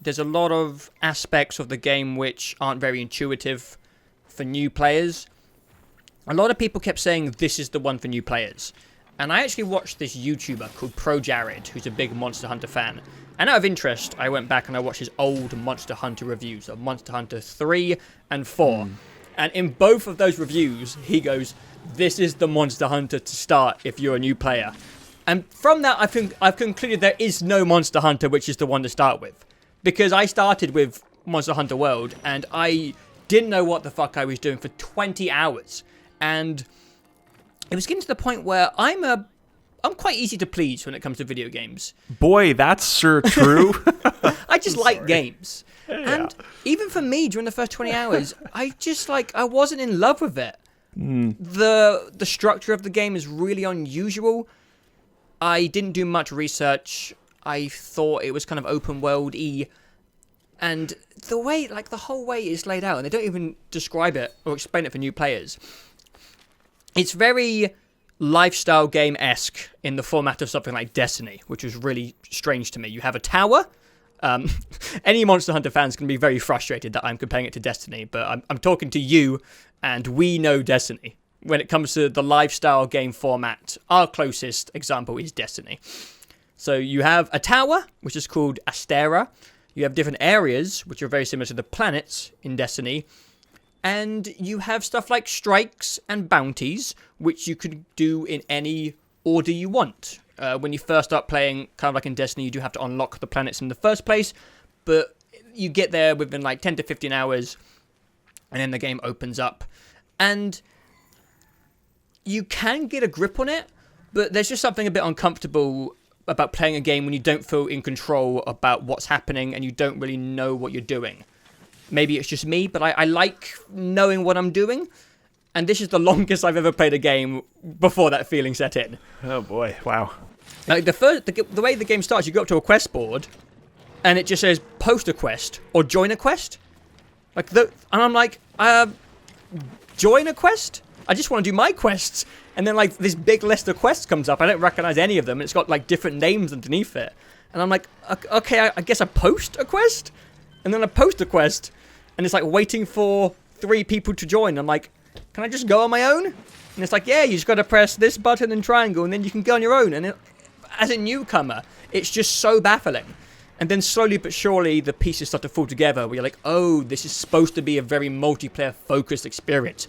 Speaker 1: There's a lot of aspects of the game which aren't very intuitive for new players. A lot of people kept saying this is the one for new players. And I actually watched this YouTuber called Pro Jared, who's a big Monster Hunter fan. And out of interest, I went back and I watched his old Monster Hunter reviews of Monster Hunter 3 and 4. And in both of those reviews, he goes, this is the Monster Hunter to start if you're a new player. And from that, I've concluded there is no Monster Hunter which is the one to start with. Because I started with Monster Hunter World, and I didn't know what the fuck I was doing for 20 hours. And it was getting to the point where I'm quite easy to please when it comes to video games.
Speaker 2: Boy, that's sure true.
Speaker 1: I just like games. Yeah. And even for me, during the first 20 hours, I wasn't in love with it. The structure of the game is really unusual. I didn't do much research. I thought it was kind of open world-y. And the way, like the whole way it's laid out, and they don't even describe it or explain it for new players. It's very lifestyle game-esque in the format of something like Destiny, which was really strange to me. You have a tower. Any Monster Hunter fans can be very frustrated that I'm comparing it to Destiny, but I'm talking to you, and we know Destiny. When it comes to the lifestyle game format, our closest example is Destiny. So you have a tower, which is called Astera. You have different areas, which are very similar to the planets in Destiny. And you have stuff like strikes and bounties, which you could do in any order you want. When you first start playing, kind of like in Destiny, you do have to unlock the planets in the first place. But you get there within like 10 to 15 hours, and then the game opens up. And you can get a grip on it, but there's just something a bit uncomfortable about playing a game when you don't feel in control about what's happening and you don't really know what you're doing. Maybe it's just me, but I like knowing what I'm doing. And this is the longest I've ever played a game before that feeling set in.
Speaker 2: Oh boy, wow.
Speaker 1: Like the way the game starts, you go up to a quest board, and it just says post a quest or join a quest. And I'm like, join a quest? I just want to do my quests. And then like this big list of quests comes up. I don't recognize any of them. It's got like different names underneath it. And I'm like, okay, I guess I post a quest? And then I post a quest, and it's like waiting for 3 people to join. I'm like, can I just go on my own? And it's like, yeah, you just got to press this button and triangle, and then you can go on your own. And as a newcomer, it's just so baffling. And then slowly but surely, the pieces start to fall together, where you're like, oh, this is supposed to be a very multiplayer-focused experience.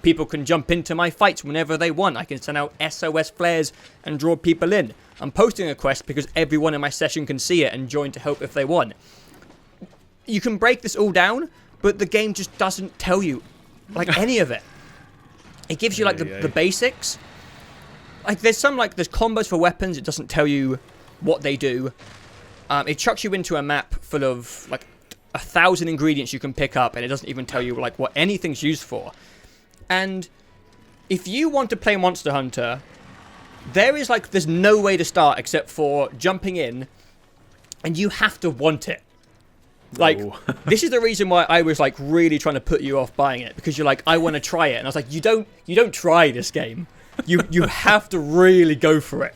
Speaker 1: People can jump into my fights whenever they want. I can send out SOS flares and draw people in. I'm posting a quest because everyone in my session can see it and join to help if they want. You can break this all down, but the game just doesn't tell you, like, any of it. It gives you, like, the basics. Like, there's combos for weapons. It doesn't tell you what they do. It chucks you into a map full of, like, 1,000 ingredients you can pick up, and it doesn't even tell you, like, what anything's used for. And if you want to play Monster Hunter, there's no way to start except for jumping in, and you have to want it. Like, this is the reason why I was, like, really trying to put you off buying it, because you're like, I want to try it. And I was like, you don't try this game. You have to really go for it.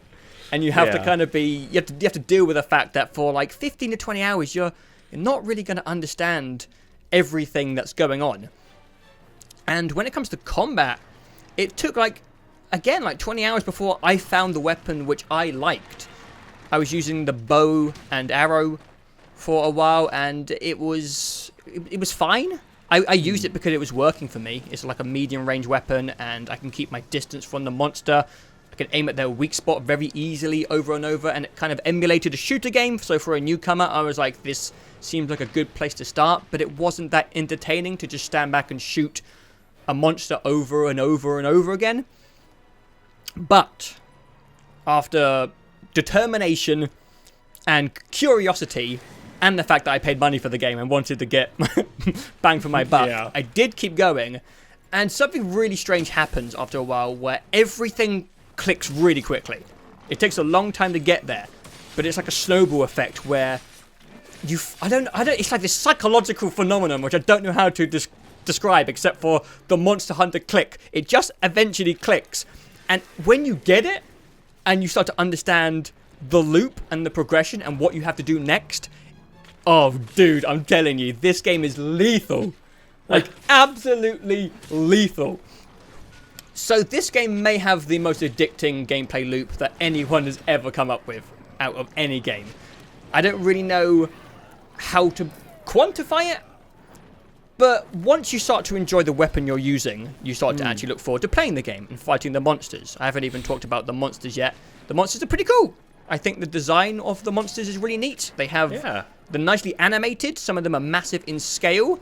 Speaker 1: And you have to kind of you have to deal with the fact that for, like, 15 to 20 hours, you're not really going to understand everything that's going on. And when it comes to combat, it took, like, 20 hours before I found the weapon which I liked. I was using the bow and arrow for a while, and it was fine. I used it because it was working for me. It's like a medium range weapon, and I can keep my distance from the monster. I can aim at their weak spot very easily over and over, and it kind of emulated a shooter game. So for a newcomer, I was like, this seems like a good place to start, but it wasn't that entertaining to just stand back and shoot a monster over and over and over again. But after determination and curiosity, and the fact that I paid money for the game and wanted to get bang for my buck, I did keep going. And something really strange happens after a while, where everything clicks really quickly. It takes a long time to get there, but it's like a snowball effect where I don't. It's like this psychological phenomenon which I don't know how to describe except for the Monster Hunter click. It just eventually clicks, and when you get it and you start to understand the loop and the progression and what you have to do next, oh dude, I'm telling you, this game is lethal. Like, absolutely lethal. So this game may have the most addicting gameplay loop that anyone has ever come up with out of any game. I don't really know how to quantify it, but once you start to enjoy the weapon you're using, you start to actually look forward to playing the game and fighting the monsters. I haven't even talked about the monsters yet. The monsters are pretty cool. I think the design of the monsters is really neat. They have they're nicely animated. Some of them are massive in scale.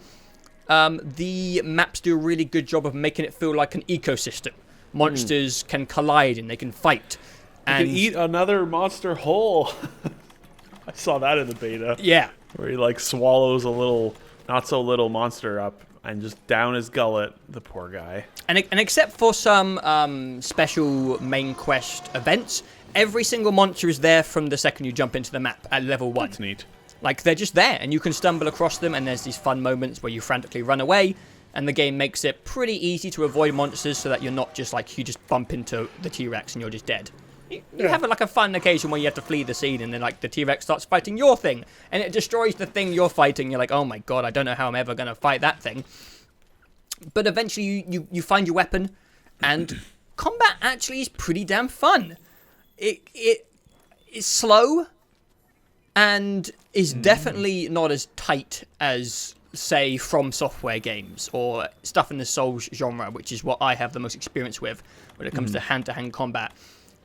Speaker 1: The maps do a really good job of making it feel like an ecosystem. Monsters can collide and they can fight.
Speaker 2: And you can eat another monster whole. I saw that in the beta.
Speaker 1: Yeah.
Speaker 2: Where he like swallows a little, not so little monster up and just down his gullet, the poor guy. And
Speaker 1: except for some special main quest events, every single monster is there from the second you jump into the map at level 1.
Speaker 2: That's neat.
Speaker 1: Like, they're just there, and you can stumble across them, and there's these fun moments where you frantically run away, and the game makes it pretty easy to avoid monsters so that you're not just, like, you just bump into the T-Rex and you're just dead. You have, like, a fun occasion where you have to flee the scene, and then, like, the T-Rex starts fighting your thing, and it destroys the thing you're fighting. You're like, oh my god, I don't know how I'm ever going to fight that thing. But eventually, you find your weapon, and combat actually is pretty damn fun. It's slow, and is definitely not as tight as, say, From Software games or stuff in the Souls genre, which is what I have the most experience with when it comes to hand-to-hand combat.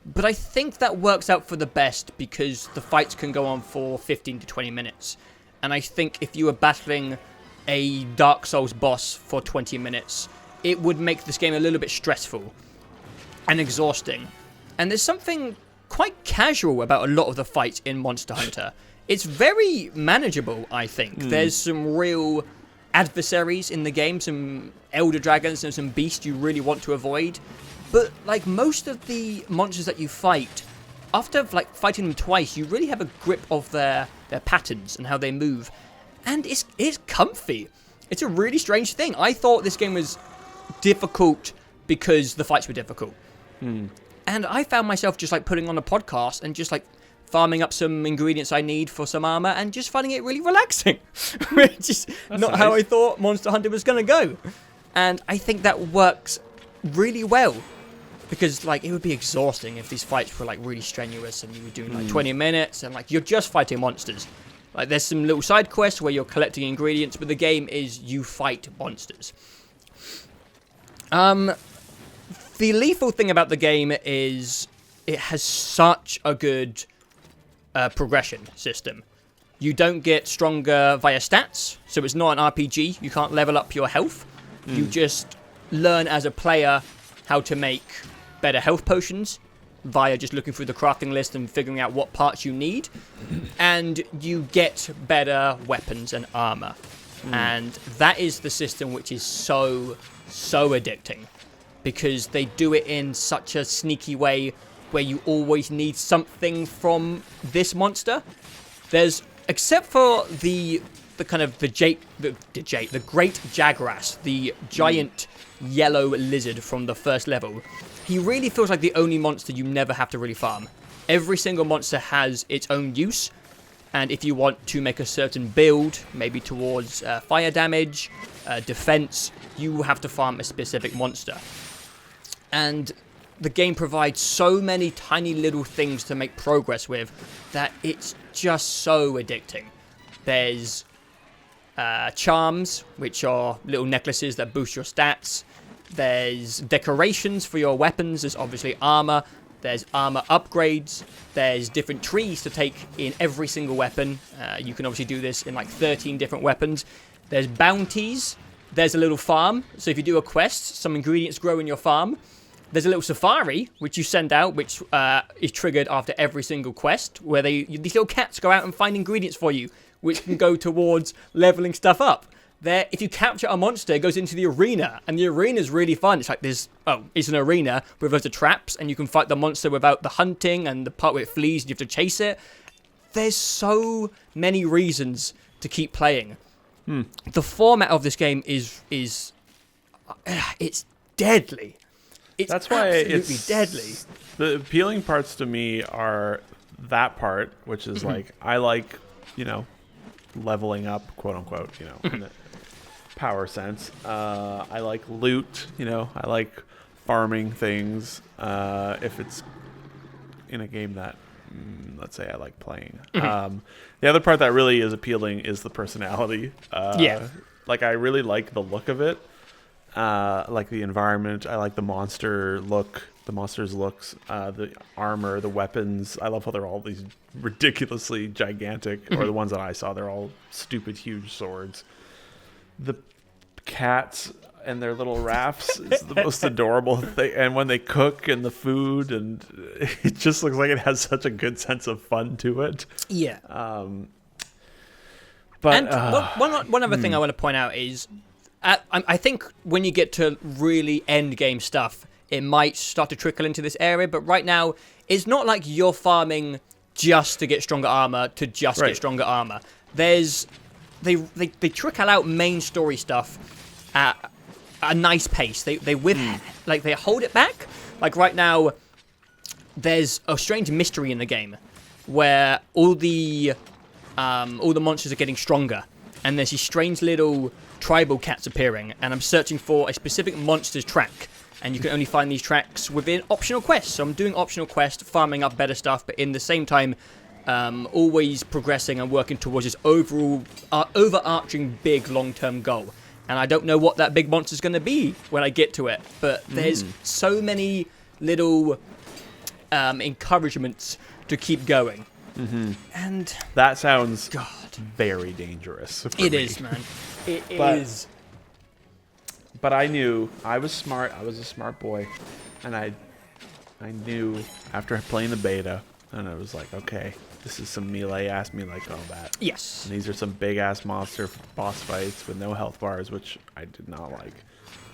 Speaker 1: But I think that works out for the best because the fights can go on for 15 to 20 minutes. And I think if you were battling a Dark Souls boss for 20 minutes, it would make this game a little bit stressful and exhausting. And there's something quite casual about a lot of the fights in Monster Hunter. It's very manageable, I think. There's some real adversaries in the game, some elder dragons and some beasts you really want to avoid. But, like, most of the monsters that you fight after like fighting them twice, you really have a grip of their patterns and how they move, and it's comfy. It's a really strange thing. I thought this game was difficult because the fights were difficult, and I found myself just like putting on a podcast and just like farming up some ingredients I need for some armor and just finding it really relaxing, which is not how I thought Monster Hunter was gonna go. And I think that works really well. Because, like, it would be exhausting if these fights were, like, really strenuous and you were doing, like, 20 minutes and, like, you're just fighting monsters. Like, there's some little side quests where you're collecting ingredients, but the game is you fight monsters. The lethal thing about the game is it has such a good progression system. You don't get stronger via stats, so it's not an RPG. You can't level up your health. You just learn as a player how to make better health potions via just looking through the crafting list and figuring out what parts you need, and you get better weapons and armor. And that is the system which is so addicting, because they do it in such a sneaky way where you always need something from this monster. There's, except for the kind of the great Jagras, the giant yellow lizard from the first level, he really feels like the only monster you never have to really farm. Every single monster has its own use, and if you want to make a certain build, maybe towards fire damage, defense, you have to farm a specific monster. And the game provides so many tiny little things to make progress with that it's just so addicting. There's charms, which are little necklaces that boost your stats. There's decorations for your weapons. There's obviously armor. There's armor upgrades. There's different trees to take in every single weapon. You can obviously do this in like 13 different weapons. There's bounties. There's a little farm. So if you do a quest, some ingredients grow in your farm. There's a little safari, which you send out, which is triggered after every single quest, where these little cats go out and find ingredients for you, which can go towards leveling stuff up. There, if you capture a monster, it goes into the arena, and the arena is really fun. It's like it's an arena with loads of traps, and you can fight the monster without the hunting and the part where it flees and you have to chase it. There's so many reasons to keep playing. The format of this game is it's deadly.
Speaker 2: That's why
Speaker 1: it's deadly.
Speaker 2: The appealing parts to me are that part, which is like, I like, leveling up, quote unquote, in the power sense. I like loot, I like farming things. If it's in a game that, let's say I like playing. The other part that really is appealing is the personality. Like, I really like the look of it. Like the environment. I like the monster's looks, the armor, the weapons. I love how they're all these ridiculously gigantic, or the ones that I saw, they're all stupid huge swords. The cats and their little rafts is the most adorable thing, and when they cook and the food, and it just looks like it has such a good sense of fun to it. But
Speaker 1: one other thing I want to point out is, I think when you get to really end game stuff, it might start to trickle into this area. But right now, it's not like you're farming just to get stronger armor get stronger armor. They trickle out main story stuff at a nice pace. They hold it back. Like right now, there's a strange mystery in the game where all the monsters are getting stronger, and there's these strange little tribal cats appearing, and I'm searching for a specific monster's track, and you can only find these tracks within optional quests. So I'm doing optional quests, farming up better stuff, but in the same time, always progressing and working towards this overarching big long-term goal. And I don't know what that big monster's going to be when I get to it, but there's so many little encouragements to keep going. And
Speaker 2: that sounds very dangerous for me.
Speaker 1: It is, man. It is.
Speaker 2: But I knew I was smart. I was a smart boy, and I knew after playing the beta, and I was like, okay, this is some melee-ass melee combat.
Speaker 1: Yes.
Speaker 2: And these are some big-ass monster boss fights with no health bars, which I did not like.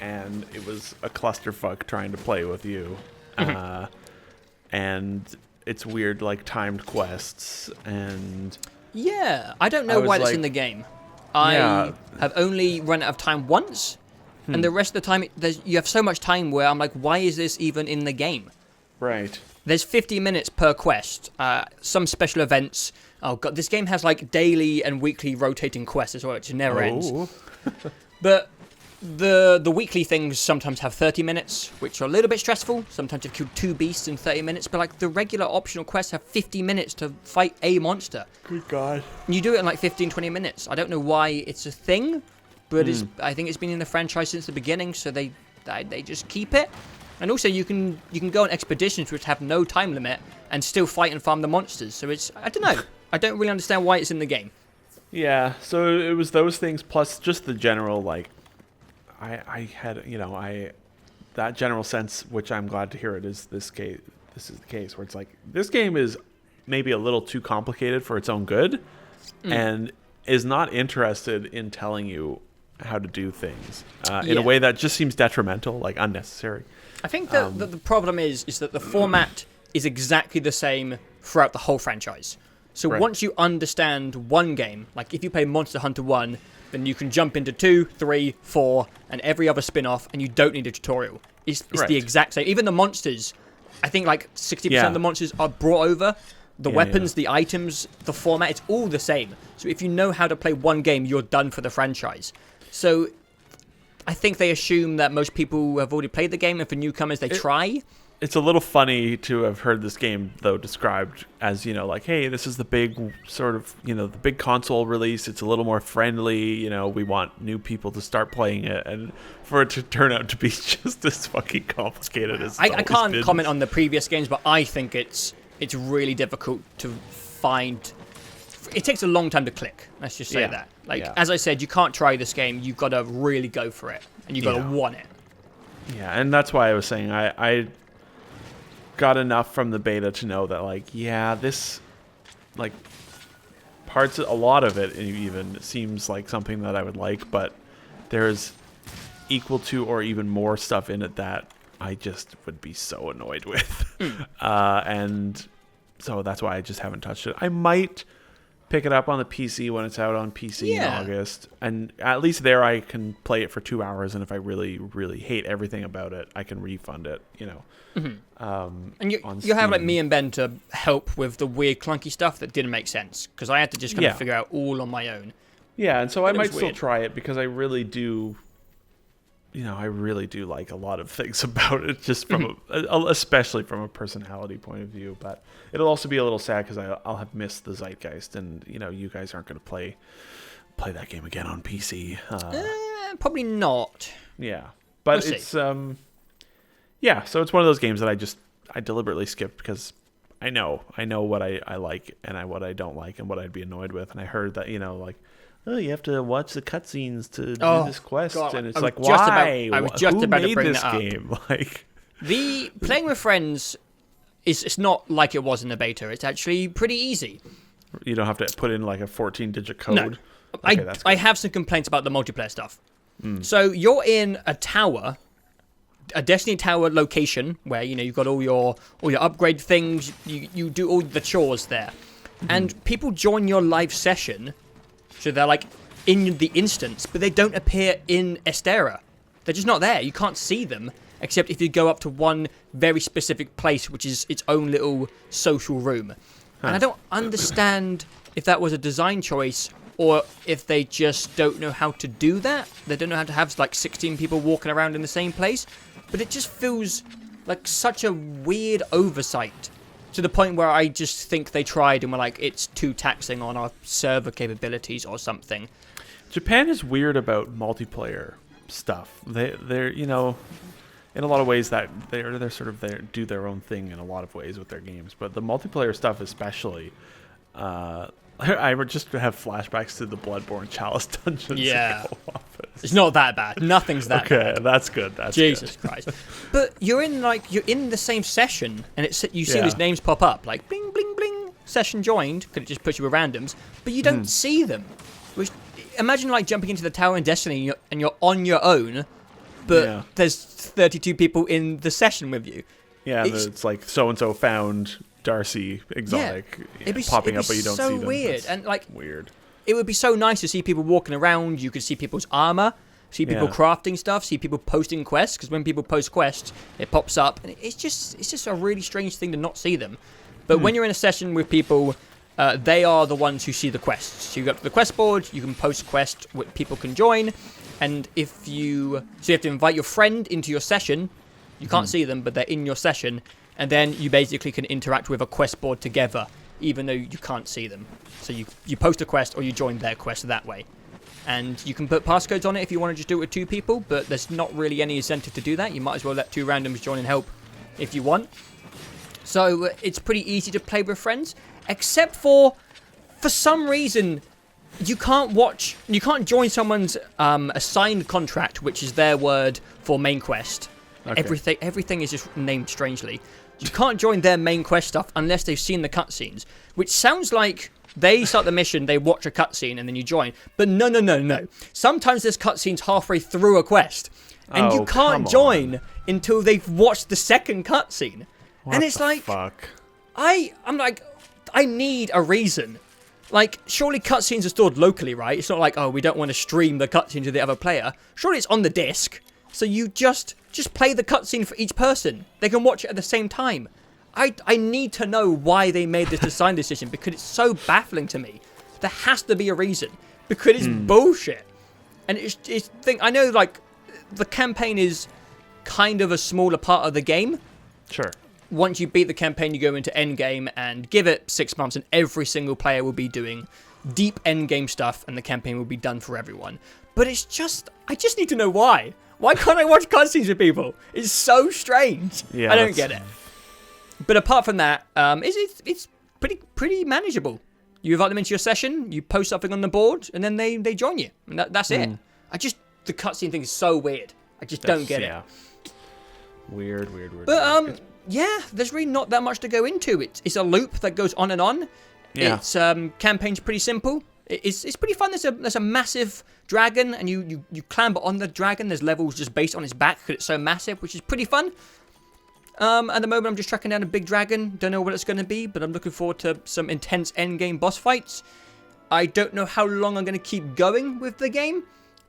Speaker 2: And it was a clusterfuck trying to play with you. And its weird like timed quests and
Speaker 1: Yeah, I don't know why that's in the game. I have only run out of time once, and the rest of the time you have so much time where I'm like, why is this even in the game?
Speaker 2: Right.
Speaker 1: There's 50 minutes per quest. Some special events. Oh god, this game has like daily and weekly rotating quests as well, which never ends. But the weekly things sometimes have 30 minutes, which are a little bit stressful. Sometimes you've killed 2 beasts in 30 minutes, but like the regular optional quests have 50 minutes to fight a monster.
Speaker 2: Good God.
Speaker 1: And you do it in like 15, 20 minutes. I don't know why it's a thing, but I think it's been in the franchise since the beginning, so they just keep it. And also you can go on expeditions which have no time limit and still fight and farm the monsters. So it's, I don't know. I don't really understand why it's in the game.
Speaker 2: Yeah, so it was those things plus just the general like I had, that general sense, which I'm glad to hear it is this case. This is the case where it's like this game is maybe a little too complicated for its own good, and is not interested in telling you how to do things in a way that just seems detrimental, like unnecessary.
Speaker 1: I think that the problem is that the format is exactly the same throughout the whole franchise. So once you understand one game, like if you play Monster Hunter 1, then you can jump into 2, 3, 4, and every other spin-off, and you don't need a tutorial. It's the exact same. Even the monsters, I think like 60% of the monsters are brought over. The weapons, the items, the format, it's all the same. So if you know how to play one game, you're done for the franchise. So I think they assume that most people have already played the game, and for newcomers, they try.
Speaker 2: It's a little funny to have heard this game, though, described as, like, hey, this is the big sort of, the big console release. It's a little more friendly. We want new people to start playing it. And for it to turn out to be just as fucking complicated as
Speaker 1: I can't comment on the previous games, but I think it's really difficult to find. It takes a long time to click. Let's just say that. As I said, you can't try this game. You've got to really go for it. And you've got to want it.
Speaker 2: Yeah, and that's why I was saying I got enough from the beta to know that this a lot of it even seems like something that I would like, but there's equal to or even more stuff in it that I just would be so annoyed with. And so that's why I just haven't touched it. I might pick it up on the PC when it's out on PC in August, and at least there I can play it for 2 hours, and if I really, really hate everything about it, I can refund it,
Speaker 1: and you have me and Ben to help with the weird clunky stuff that didn't make sense, because I had to just kind of figure out all on my own.
Speaker 2: Yeah, and so I might still try it, because I really do like a lot of things about it, just from especially from a personality point of view. But it'll also be a little sad because I'll have missed the zeitgeist, and you guys aren't going to play that game again on PC.
Speaker 1: Probably not.
Speaker 2: Yeah, but it's so it's one of those games that I deliberately skipped because I know what I like and what I don't like and what I'd be annoyed with, and I heard that oh, you have to watch the cutscenes to do this quest, and it's like, why?
Speaker 1: I was just about to bring
Speaker 2: this
Speaker 1: that
Speaker 2: game?
Speaker 1: Up. The playing with friends it's not like it was in the beta. It's actually pretty easy.
Speaker 2: You don't have to put in a 14-digit code.
Speaker 1: No. Okay, I have some complaints about the multiplayer stuff. So you're in a tower, a Destiny tower location where you've got all your upgrade things. You do all the chores there, and people join your live session. So they're in the instance, but they don't appear in Estera. They're just not there. You can't see them, except if you go up to one very specific place, which is its own little social room. And I don't understand if that was a design choice or if they just don't know how to do that. They don't know how to have 16 people walking around in the same place. But it just feels like such a weird oversight. To the point where I just think they tried and were it's too taxing on our server capabilities or something.
Speaker 2: Japan is weird about multiplayer stuff. They're in a lot of ways that they're sort of do their own thing in a lot of ways with their games. But the multiplayer stuff especially, I would just have flashbacks to the Bloodborne Chalice dungeons.
Speaker 1: Yeah. It's not that bad. Nothing's that bad.
Speaker 2: Okay, that's good. That's
Speaker 1: Jesus
Speaker 2: good.
Speaker 1: Christ. But you're in the same session, and you see these names pop up, bling, bling, bling, session joined. Could it just put you with randoms? But you don't see them. Which, imagine jumping into the tower in Destiny, and you're on your own, but there's 32 people in the session with you.
Speaker 2: Yeah, it's so-and-so found Darcy exotic
Speaker 1: it'd be
Speaker 2: popping up, but you don't
Speaker 1: so
Speaker 2: see them.
Speaker 1: Weird.
Speaker 2: That's
Speaker 1: and like
Speaker 2: weird.
Speaker 1: It would be so nice to see people walking around. You could see people's armor, see people crafting stuff, see people posting quests. Because when people post quests, it pops up, and it's just a really strange thing to not see them. But when you're in a session with people, they are the ones who see the quests. So you go up to the quest board, you can post quests, people can join, and so you have to invite your friend into your session. You can't see them, but they're in your session, and then you basically can interact with a quest board together, even though you can't see them. So you post a quest or you join their quest that way. And you can put passcodes on it if you want to just do it with 2 people, but there's not really any incentive to do that. You might as well let 2 randoms join and help if you want. So it's pretty easy to play with friends, except for some reason, you can't join someone's assigned contract, which is their word for main quest. Okay. Everything is just named strangely. You can't join their main quest stuff unless they've seen the cutscenes, which sounds like they start the mission, they watch a cutscene, and then you join. But no. Sometimes there's cutscenes halfway through a quest, and you can't join until they've watched the second cutscene. And it's like,
Speaker 2: fuck?
Speaker 1: I'm like, I need a reason. Like, surely cutscenes are stored locally, right? It's not like, oh, we don't want to stream the cutscene to the other player. Surely it's on the disc. So you just play the cutscene for each person. They can watch it at the same time. I need to know why they made this design decision, because it's so baffling to me. There has to be a reason, because it's bullshit. And I know, like, the campaign is kind of a smaller part of the game.
Speaker 2: Sure.
Speaker 1: Once you beat the campaign, you go into endgame, and give it 6 months, and every single player will be doing deep endgame stuff, and the campaign will be done for everyone. But I just need to know why. Why can't I watch cutscenes with people? It's so strange.
Speaker 2: Yeah,
Speaker 1: I don't get it. But apart from that, it's pretty manageable. You invite them into your session, you post something on the board, and then they join you. And that's it. The cutscene thing is so weird. I just don't get it.
Speaker 2: Weird.
Speaker 1: But there's really not that much to go into. It's a loop that goes on and on.
Speaker 2: Yeah.
Speaker 1: It's campaign's pretty simple. It's pretty fun. There's a massive dragon, and you clamber on the dragon. There's levels just based on its back because it's so massive, which is pretty fun. At the moment, I'm just tracking down a big dragon. Don't know what it's going to be, but I'm looking forward to some intense endgame boss fights. I don't know how long I'm going to keep going with the game.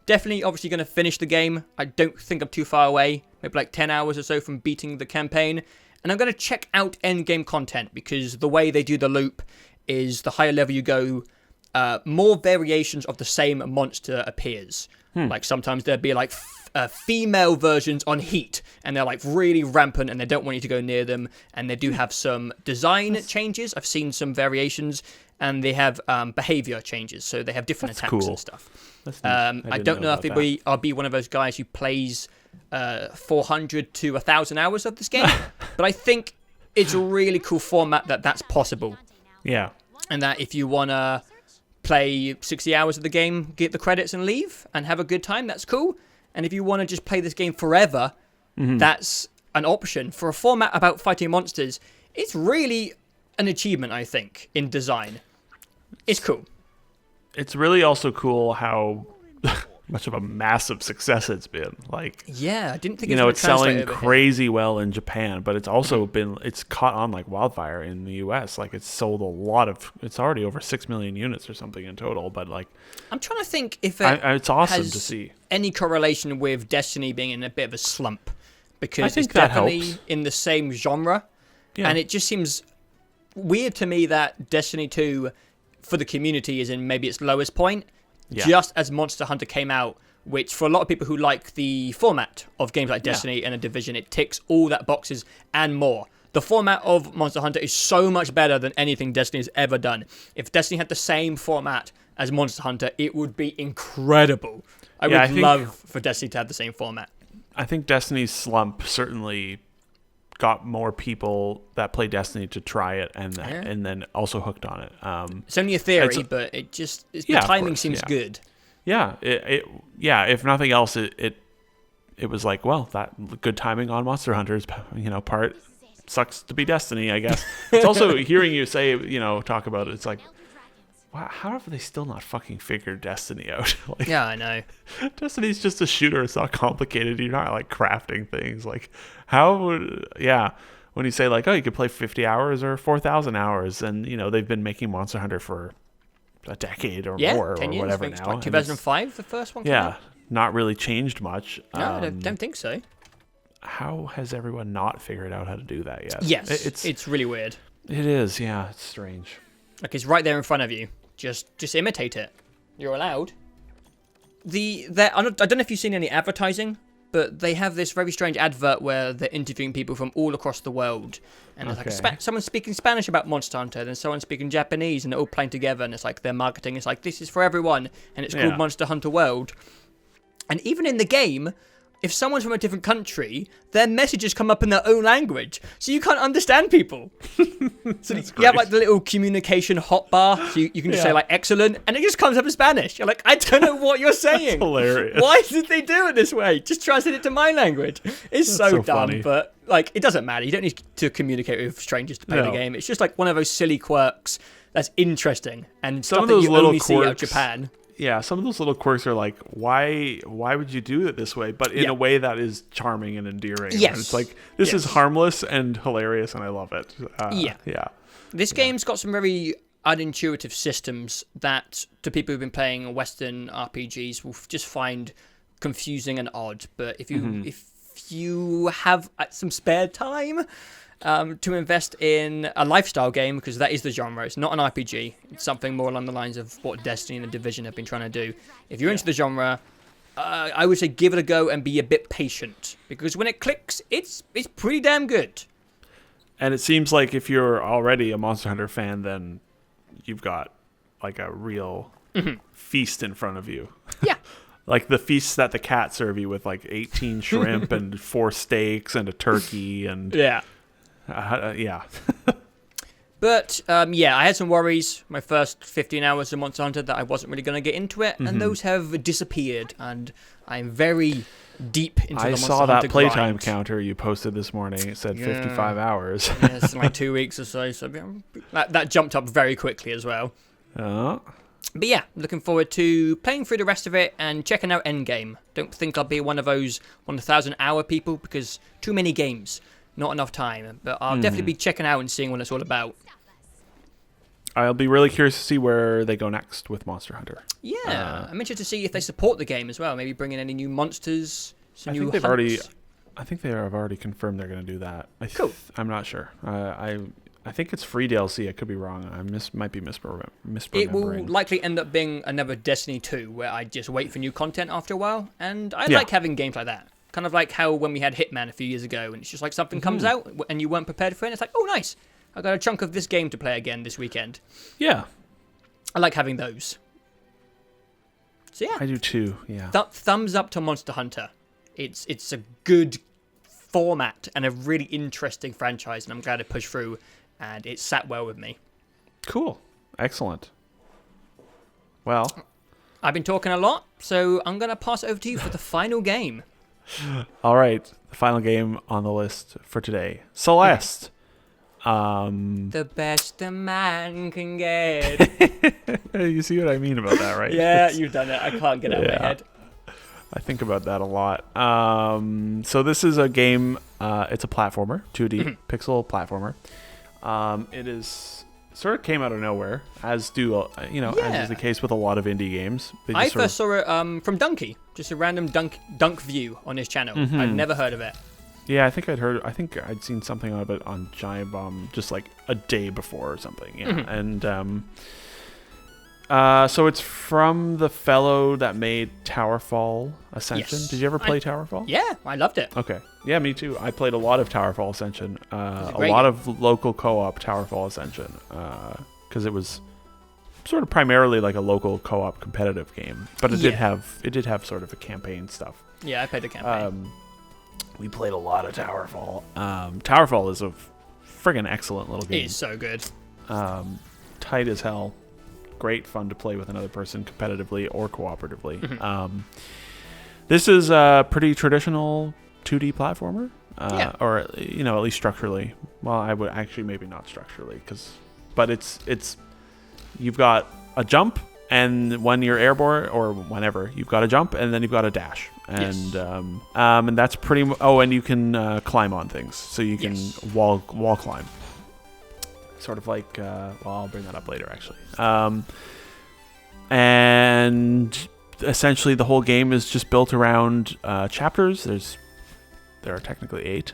Speaker 1: Definitely, obviously, going to finish the game. I don't think I'm too far away. Maybe like 10 hours or so from beating the campaign. And I'm going to check out endgame content, because the way they do the loop is the higher level you go, more variations of the same monster appears. Like sometimes there'd be like female versions on heat, and they're like really rampant, and they don't want you to go near them. And they do have some design changes. I've seen some variations, and they have behavior changes. So they have different attacks and stuff. I don't know if I'll be one of those guys who plays 400 to 1,000 hours of this game, but I think it's a really cool format that's possible.
Speaker 2: Yeah.
Speaker 1: And that if you want to play 60 hours of the game, get the credits and leave and have a good time, that's cool. And if you want to just play this game forever, that's an option. For a format about fighting monsters, it's really an achievement, I think, in design. It's cool.
Speaker 2: It's really also cool how much of a massive success it's been. Like,
Speaker 1: yeah, I didn't think
Speaker 2: it's selling crazy well in Japan, but it's also it's caught on like wildfire in the US. Like, it's sold it's already over 6 million units or something in total. But like,
Speaker 1: I'm trying to think if
Speaker 2: it's awesome
Speaker 1: has
Speaker 2: to see
Speaker 1: any correlation with Destiny being in a bit of a slump, because
Speaker 2: I think
Speaker 1: it's
Speaker 2: that
Speaker 1: definitely
Speaker 2: helps.
Speaker 1: in the same genre, and it just seems weird to me that Destiny 2 for the community is in maybe its lowest point. Just as Monster Hunter came out, which for a lot of people who like the format of games like Destiny and a Division, it ticks all that boxes and more. The format of Monster Hunter is so much better than anything Destiny has ever done. If Destiny had the same format as Monster Hunter, it would be incredible. I would love for Destiny to have the same format.
Speaker 2: I think Destiny's slump certainly got more people that play Destiny to try it and then also hooked on it.
Speaker 1: It's only a theory, but the timing seems good.
Speaker 2: Yeah, if nothing else, it was like, well, that good timing on Monster Hunter's part. Sucks to be Destiny, I guess. It's also hearing you say, talk about it. It's like, wow, how have they still not fucking figured Destiny out? Like,
Speaker 1: yeah, I know.
Speaker 2: Destiny's just a shooter. It's not complicated. You're not like crafting things. Like, how would, when you say like, oh, you could play 50 hours or 4,000 hours, and they've been making Monster Hunter for a decade or more
Speaker 1: 10
Speaker 2: or
Speaker 1: years,
Speaker 2: whatever
Speaker 1: I think
Speaker 2: now.
Speaker 1: like 2005, the first one came
Speaker 2: Yeah,
Speaker 1: out.
Speaker 2: not really changed much.
Speaker 1: No, I don't think so.
Speaker 2: How has everyone not figured out how to do that yet?
Speaker 1: Yes, it's really weird.
Speaker 2: It is, yeah, it's strange.
Speaker 1: Like, it's right there in front of you. Just imitate it. You're allowed. I don't know if you've seen any advertising, but they have this very strange advert where they're interviewing people from all across the world. And there's like someone speaking Spanish about Monster Hunter, then someone speaking Japanese, and they're all playing together, and it's like their marketing is like, this is for everyone, and it's called Monster Hunter World. And even in the game, if someone's from a different country, their messages come up in their own language, so you can't understand people. So you have like the little communication hotbar, so you can just say like excellent, and it just comes up in Spanish. You're like, I don't know what you're saying.
Speaker 2: That's hilarious.
Speaker 1: Why did they do it this way? Just translate it to my language. It's so dumb,
Speaker 2: funny.
Speaker 1: but like it doesn't matter. You don't need to communicate with strangers to play the game. It's just like one of those silly quirks that's interesting and
Speaker 2: Some
Speaker 1: stuff
Speaker 2: of
Speaker 1: that
Speaker 2: those
Speaker 1: you
Speaker 2: little
Speaker 1: only see out of
Speaker 2: quirks-
Speaker 1: Japan.
Speaker 2: Yeah, some of those little quirks are like, why would you do it this way? But in a way that is charming and endearing.
Speaker 1: Yes.
Speaker 2: And it's like, this is harmless and hilarious, and I love it. Yeah.
Speaker 1: This game's got some very unintuitive systems that, to people who've been playing Western RPGs, will just find confusing and odd. But if you have some spare time to invest in a lifestyle game, because that is the genre, it's not an RPG. It's something more along the lines of what Destiny and The Division have been trying to do. If you're into the genre, I would say give it a go and be a bit patient, because when it clicks, it's pretty damn good.
Speaker 2: And it seems like if you're already a Monster Hunter fan, then you've got like a real feast in front of you.
Speaker 1: Yeah.
Speaker 2: Like the feasts that the cat serve you with, like 18 shrimp and 4 steaks and a turkey and
Speaker 1: yeah. But I had some worries my first 15 hours of Monster Hunter that I wasn't really going to get into it, and those have disappeared, and I'm very deep into the Monster Hunter
Speaker 2: I saw that playtime
Speaker 1: grind.
Speaker 2: Counter you posted this morning. It said 55 hours.
Speaker 1: Yeah, it's like 2 weeks or so that jumped up very quickly as well.
Speaker 2: Oh.
Speaker 1: But yeah, looking forward to playing through the rest of it and checking out Endgame. Don't think I'll be one of those 1,000-hour people, because too many games. Not enough time, but I'll definitely be checking out and seeing what it's all about.
Speaker 2: I'll be really curious to see where they go next with Monster Hunter.
Speaker 1: Yeah, I'm interested to see if they support the game as well. Maybe bring in any new monsters, some new hunts.
Speaker 2: I think they have already confirmed they're going to do that.
Speaker 1: Cool.
Speaker 2: I'm not sure. I think it's free DLC. I could be wrong. I might be misremembering.
Speaker 1: It will likely end up being another Destiny 2, where I just wait for new content after a while, and I like having games like that. Kind of like how when we had Hitman a few years ago, and it's just like something comes out and you weren't prepared for it, and it's like, oh, nice. I got a chunk of this game to play again this weekend.
Speaker 2: Yeah.
Speaker 1: I like having those. So yeah.
Speaker 2: I do too, yeah.
Speaker 1: Thumbs up to Monster Hunter. It's a good format and a really interesting franchise, and I'm glad it pushed through, and it sat well with me.
Speaker 2: Cool. Excellent. Well.
Speaker 1: I've been talking a lot, so I'm going to pass it over to you for the final game.
Speaker 2: All right, the final game on the list for today, Celeste.
Speaker 1: The best a man can get.
Speaker 2: You see what I mean about that, right?
Speaker 1: Yeah, you've done it. I can't get it out of my head.
Speaker 2: I think about that a lot. So this is a game. It's a platformer, 2D pixel platformer. It is sort of came out of nowhere, as is the case with a lot of indie games.
Speaker 1: I first saw it from Dunkey, just a random dunk view on his channel. I've never heard of it.
Speaker 2: Yeah, I think I'd seen something of it on Giant Bomb just like a day before or something. Yeah, and so it's from the fellow that made Towerfall Ascension. Yes. Did you ever play Towerfall?
Speaker 1: Yeah, I loved it.
Speaker 2: Okay. Yeah, me too. I played a lot of Towerfall Ascension. A lot of local co-op Towerfall Ascension. Because it was sort of primarily like a local co-op competitive game. But it did have sort of a campaign stuff.
Speaker 1: Yeah, I played the campaign.
Speaker 2: We played a lot of Towerfall. Towerfall is a friggin' excellent little game.
Speaker 1: It is so good.
Speaker 2: Tight as hell. Great fun to play with another person competitively or cooperatively. This is a pretty traditional 2D platformer, or at least structurally. Well, I would actually maybe not structurally, but it's you've got a jump, and when you're airborne or whenever you've got a jump, and then you've got a dash, and that's pretty. And you can climb on things, so you can wall climb. Sort of like, I'll bring that up later, actually. And essentially, the whole game is just built around chapters. There are technically 8.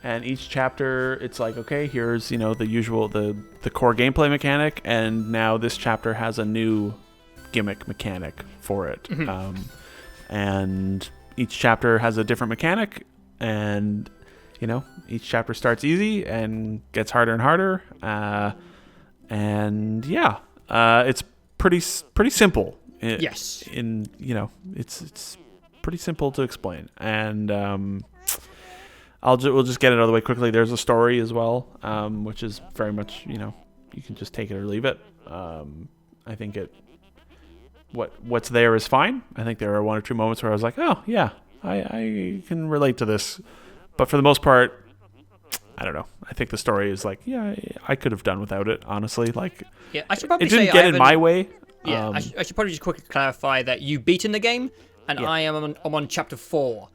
Speaker 2: And each chapter, it's like, okay, here's, the usual, the core gameplay mechanic, and now this chapter has a new gimmick mechanic for it. And each chapter has a different mechanic, and, each chapter starts easy and gets harder and harder. It's pretty simple.
Speaker 1: Yes.
Speaker 2: It's pretty simple to explain. And, we'll just get it out of the way quickly. There's a story as well, which is very much, you can just take it or leave it. I think what's there is fine. I think there are 1 or 2 moments where I was like, oh yeah, I can relate to this. But for the most part, I don't know. I think the story is like, yeah, I could have done without it, honestly. Like,
Speaker 1: yeah, I should probably
Speaker 2: it didn't get in my way.
Speaker 1: Yeah, I should probably just quickly clarify that you've beaten the game, and I am on chapter 4.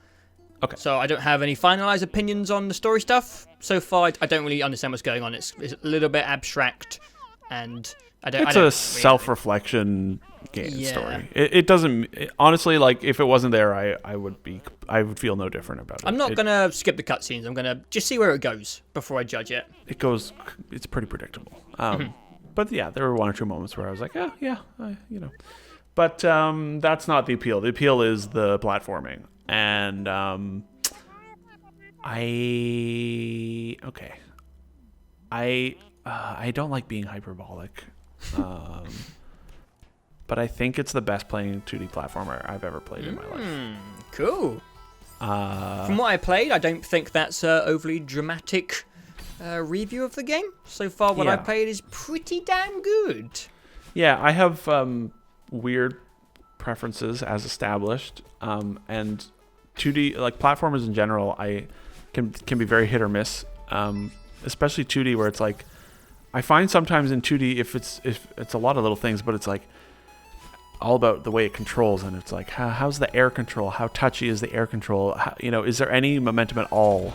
Speaker 2: Okay.
Speaker 1: So I don't have any finalized opinions on the story stuff. So far, I don't really understand what's going on. It's a little bit abstract, and
Speaker 2: It's a self-reflection game story. It doesn't honestly, like, if it wasn't there, I would feel no different about it.
Speaker 1: I'm not gonna skip the cutscenes. I'm gonna just see where it goes before I judge it.
Speaker 2: It's pretty predictable. But yeah, there were 1 or 2 moments where I was like, oh yeah, But that's not the appeal. The appeal is the platforming. And I don't like being hyperbolic, but I think it's the best playing 2D platformer I've ever played in my life.
Speaker 1: Cool. From what I played, I don't think that's an overly dramatic review of the game. So far, what I played is pretty damn good. Yeah,
Speaker 2: I have weird preferences as established, and 2D, like platformers in general, I can be very hit or miss, especially 2D, where it's like, I find sometimes in 2D, if it's a lot of little things, but it's like all about the way it controls, and it's like, how's the air control? How touchy is the air control? Is there any momentum at all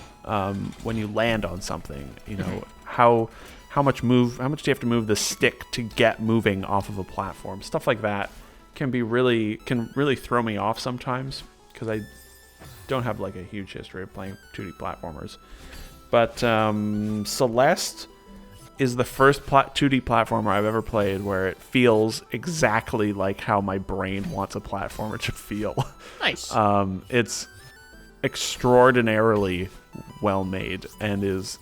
Speaker 2: when you land on something? How much do you have to move the stick to get moving off of a platform? Stuff like that can really throw me off sometimes, because I don't have like a huge history of playing 2D platformers. But Celeste is the first 2D platformer I've ever played where it feels exactly like how my brain wants a platformer to feel.
Speaker 1: Nice.
Speaker 2: It's extraordinarily well made and is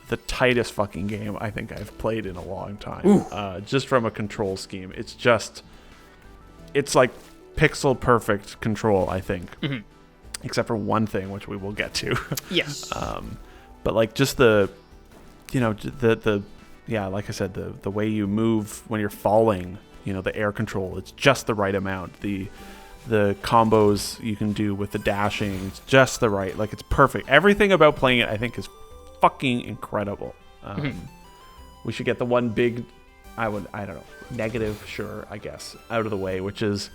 Speaker 2: the tightest fucking game I think I've played in a long time. Just from a control scheme. It's like pixel perfect control, I think. Except for one thing, which we will get to.
Speaker 1: Yes.
Speaker 2: But like just the like I said, the way you move when you're falling, the air control, it's just the right amount. The combos you can do with the dashing, it's just the right, like, it's perfect. Everything about playing it, I think, is fucking incredible. We should get the one big, I don't know, negative, sure, I guess, out of the way, which is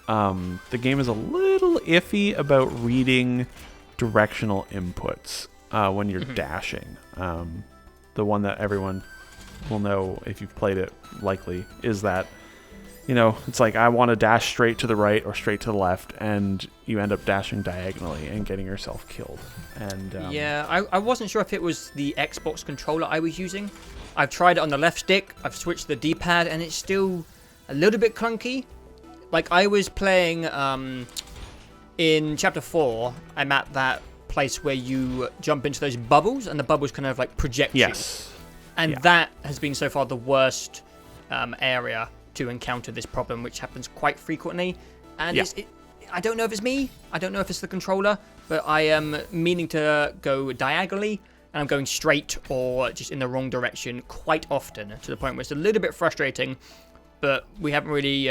Speaker 2: the game is a little iffy about reading directional inputs when you're dashing. The one that everyone will know if you've played it, likely, is that, it's like, I want to dash straight to the right or straight to the left, and you end up dashing diagonally and getting yourself killed. And
Speaker 1: I wasn't sure if it was the Xbox controller I was using. I've tried it on the left stick, I've switched the D-pad, and it's still a little bit clunky. Like, I was playing in Chapter 4, I'm at that place where you jump into those bubbles, and the bubbles kind of like project you.
Speaker 2: Yes.
Speaker 1: And that has been so far the worst area to encounter this problem, which happens quite frequently. And I don't know if it's me, I don't know if it's the controller, but I am meaning to go diagonally, and I'm going straight or just in the wrong direction quite often, to the point where it's a little bit frustrating. But we haven't really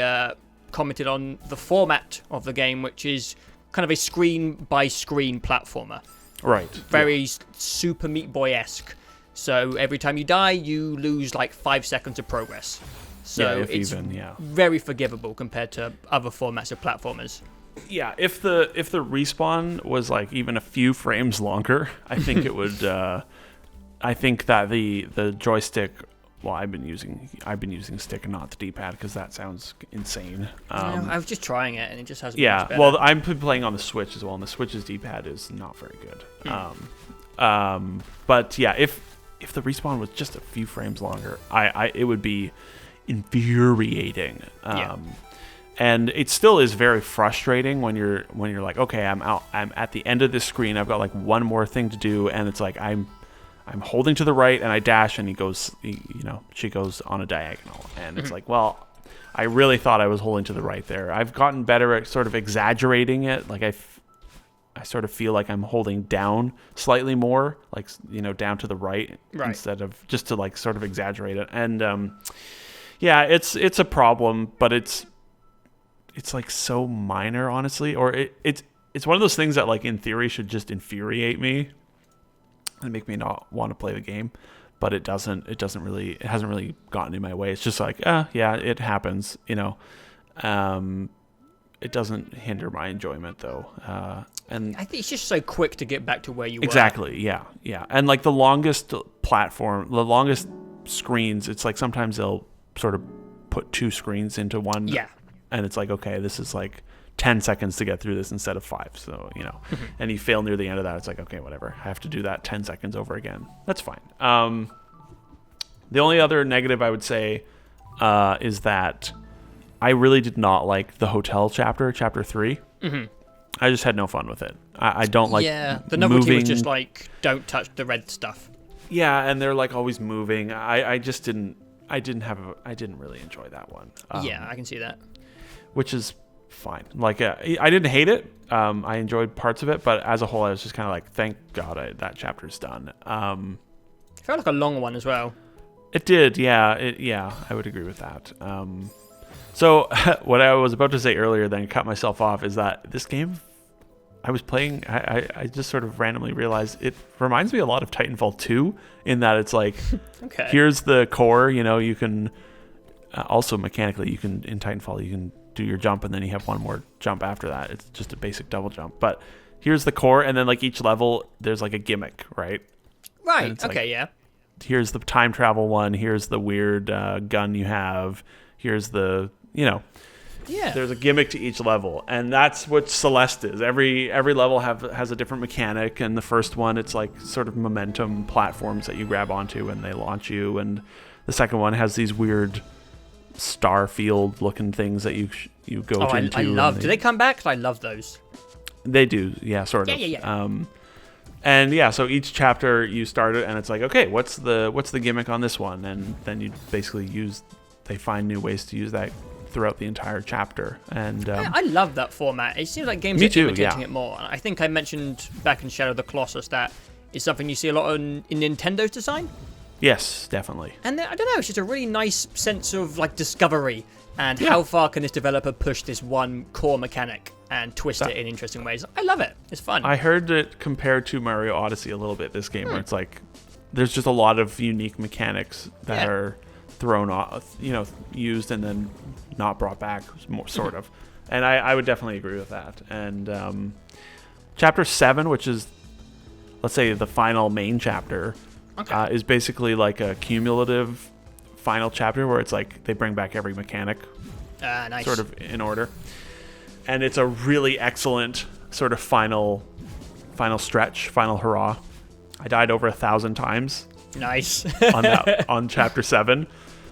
Speaker 1: commented on the format of the game, which is kind of a screen-by-screen platformer.
Speaker 2: Right.
Speaker 1: Very Super Meat Boy-esque. So every time you die, you lose like 5 seconds of progress. So it's very forgivable compared to other formats of platformers.
Speaker 2: Yeah, if the respawn was like even a few frames longer, I think it would. I think that the joystick. Well, I've been using stick and not the D-pad because that sounds insane.
Speaker 1: I was just trying it and it just hasn't.
Speaker 2: Yeah, well, I'm playing on the Switch as well, and the Switch's D-pad is not very good. But yeah, if the respawn was just a few frames longer, it would be infuriating. And it still is very frustrating when you're like, okay, I'm at the end of this screen, I've got like one more thing to do, and it's like I'm holding to the right and I dash and she goes on a diagonal, and it's like, well, I really thought I was holding to the right there. I've gotten better at sort of exaggerating it. Like I sort of feel like I'm holding down slightly more, like, down to the right. Instead of just to like sort of exaggerate it. And yeah, it's a problem, but it's like so minor, honestly, or it's one of those things that like in theory should just infuriate me and make me not want to play the game, but it hasn't really gotten in my way. It's just like, yeah, it happens, it doesn't hinder my enjoyment though. And
Speaker 1: I think it's just so quick to get back to where you were.
Speaker 2: Exactly. Yeah. And like the longest screens, it's like sometimes they'll sort of put two screens into one.
Speaker 1: Yeah.
Speaker 2: And it's like, okay, this is like 10 seconds to get through this instead of 5. So, and you fail near the end of that. It's like, okay, whatever. I have to do that 10 seconds over again. That's fine. The only other negative I would say is that I really did not like the hotel chapter 3. Mm-hmm. I just had no fun with it. I don't like
Speaker 1: the novelty was just like, don't touch the red stuff.
Speaker 2: Yeah, and they're like always moving. I didn't really enjoy that one.
Speaker 1: Yeah, I can see that.
Speaker 2: Which is fine. Like, I didn't hate it. I enjoyed parts of it, but as a whole, I was just kind of like, thank God that chapter's done.
Speaker 1: It felt like a long one as well.
Speaker 2: It did, yeah. I would agree with that. So what I was about to say earlier, then cut myself off, is that this game I was playing, I just sort of randomly realized it reminds me a lot of Titanfall 2 in that it's like,
Speaker 1: okay,
Speaker 2: here's the core, you can also mechanically, in Titanfall, you can do your jump and then you have one more jump after that. It's just a basic double jump, but here's the core, and then like each level there's like a gimmick, right?
Speaker 1: Okay,
Speaker 2: like,
Speaker 1: yeah.
Speaker 2: Here's the time travel one, here's the weird gun you have, here's the there's a gimmick to each level, and that's what Celeste is. Every level has a different mechanic, and the first one, it's like sort of momentum platforms that you grab onto and they launch you, and the second one has these weird star field looking things that you go into.
Speaker 1: I love. Do they come back? 'Cause I love those.
Speaker 2: They do, yeah, sort of.
Speaker 1: Yeah.
Speaker 2: And yeah, so each chapter you start it, and it's like, okay, what's the gimmick on this one, and then you basically they find new ways to use that throughout the entire chapter. And
Speaker 1: I love that format. It seems like games are imitating it more. I think I mentioned back in Shadow of the Colossus that is something you see a lot in Nintendo's design.
Speaker 2: Yes, definitely.
Speaker 1: And I don't know, it's just a really nice sense of like discovery and how far can this developer push this one core mechanic and twist it in interesting ways. I love it. It's fun.
Speaker 2: I heard it compared to Mario Odyssey a little bit, this game, where it's like there's just a lot of unique mechanics that are thrown off, used and then not brought back, more sort of. And I would definitely agree with that. And chapter 7, which is, let's say, the final main chapter, is basically like a cumulative final chapter where it's like they bring back every mechanic
Speaker 1: nice.
Speaker 2: Sort of in order. And it's a really excellent sort of final stretch, final hurrah. I died over 1,000 times.
Speaker 1: Nice.
Speaker 2: on chapter 7.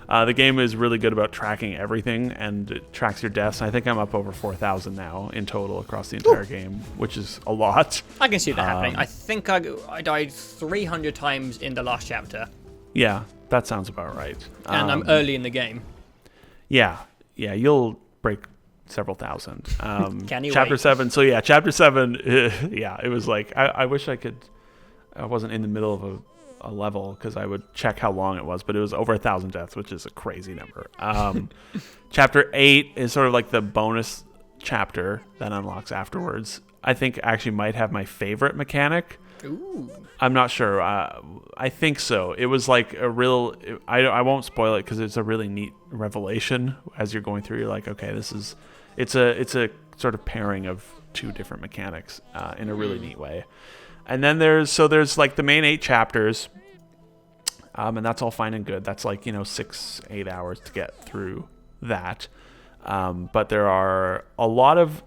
Speaker 2: The game is really good about tracking everything, and it tracks your deaths. I think I'm up over 4,000 now in total across the entire game, which is a lot.
Speaker 1: I can see that happening. I think I died 300 times in the last chapter.
Speaker 2: Yeah, that sounds about right.
Speaker 1: And I'm early in the game.
Speaker 2: Yeah, you'll break several thousand.
Speaker 1: Can you
Speaker 2: chapter
Speaker 1: wait?
Speaker 2: 7. So yeah, chapter 7. It was like I wish I wasn't in the middle of a level because I would check how long it was, but it was over 1,000 deaths, which is a crazy number. Chapter 8 is sort of like the bonus chapter that unlocks afterwards. I think actually might have my favorite mechanic.
Speaker 1: Ooh. I'm
Speaker 2: not sure. I think so. It was like a real. I won't spoil it because it's a really neat revelation as you're going through. You're like, okay, it's a sort of pairing of two different mechanics in a really neat way. And then there's like the main 8 chapters, and that's all fine and good. That's like 6-8 hours to get through that. But there are a lot of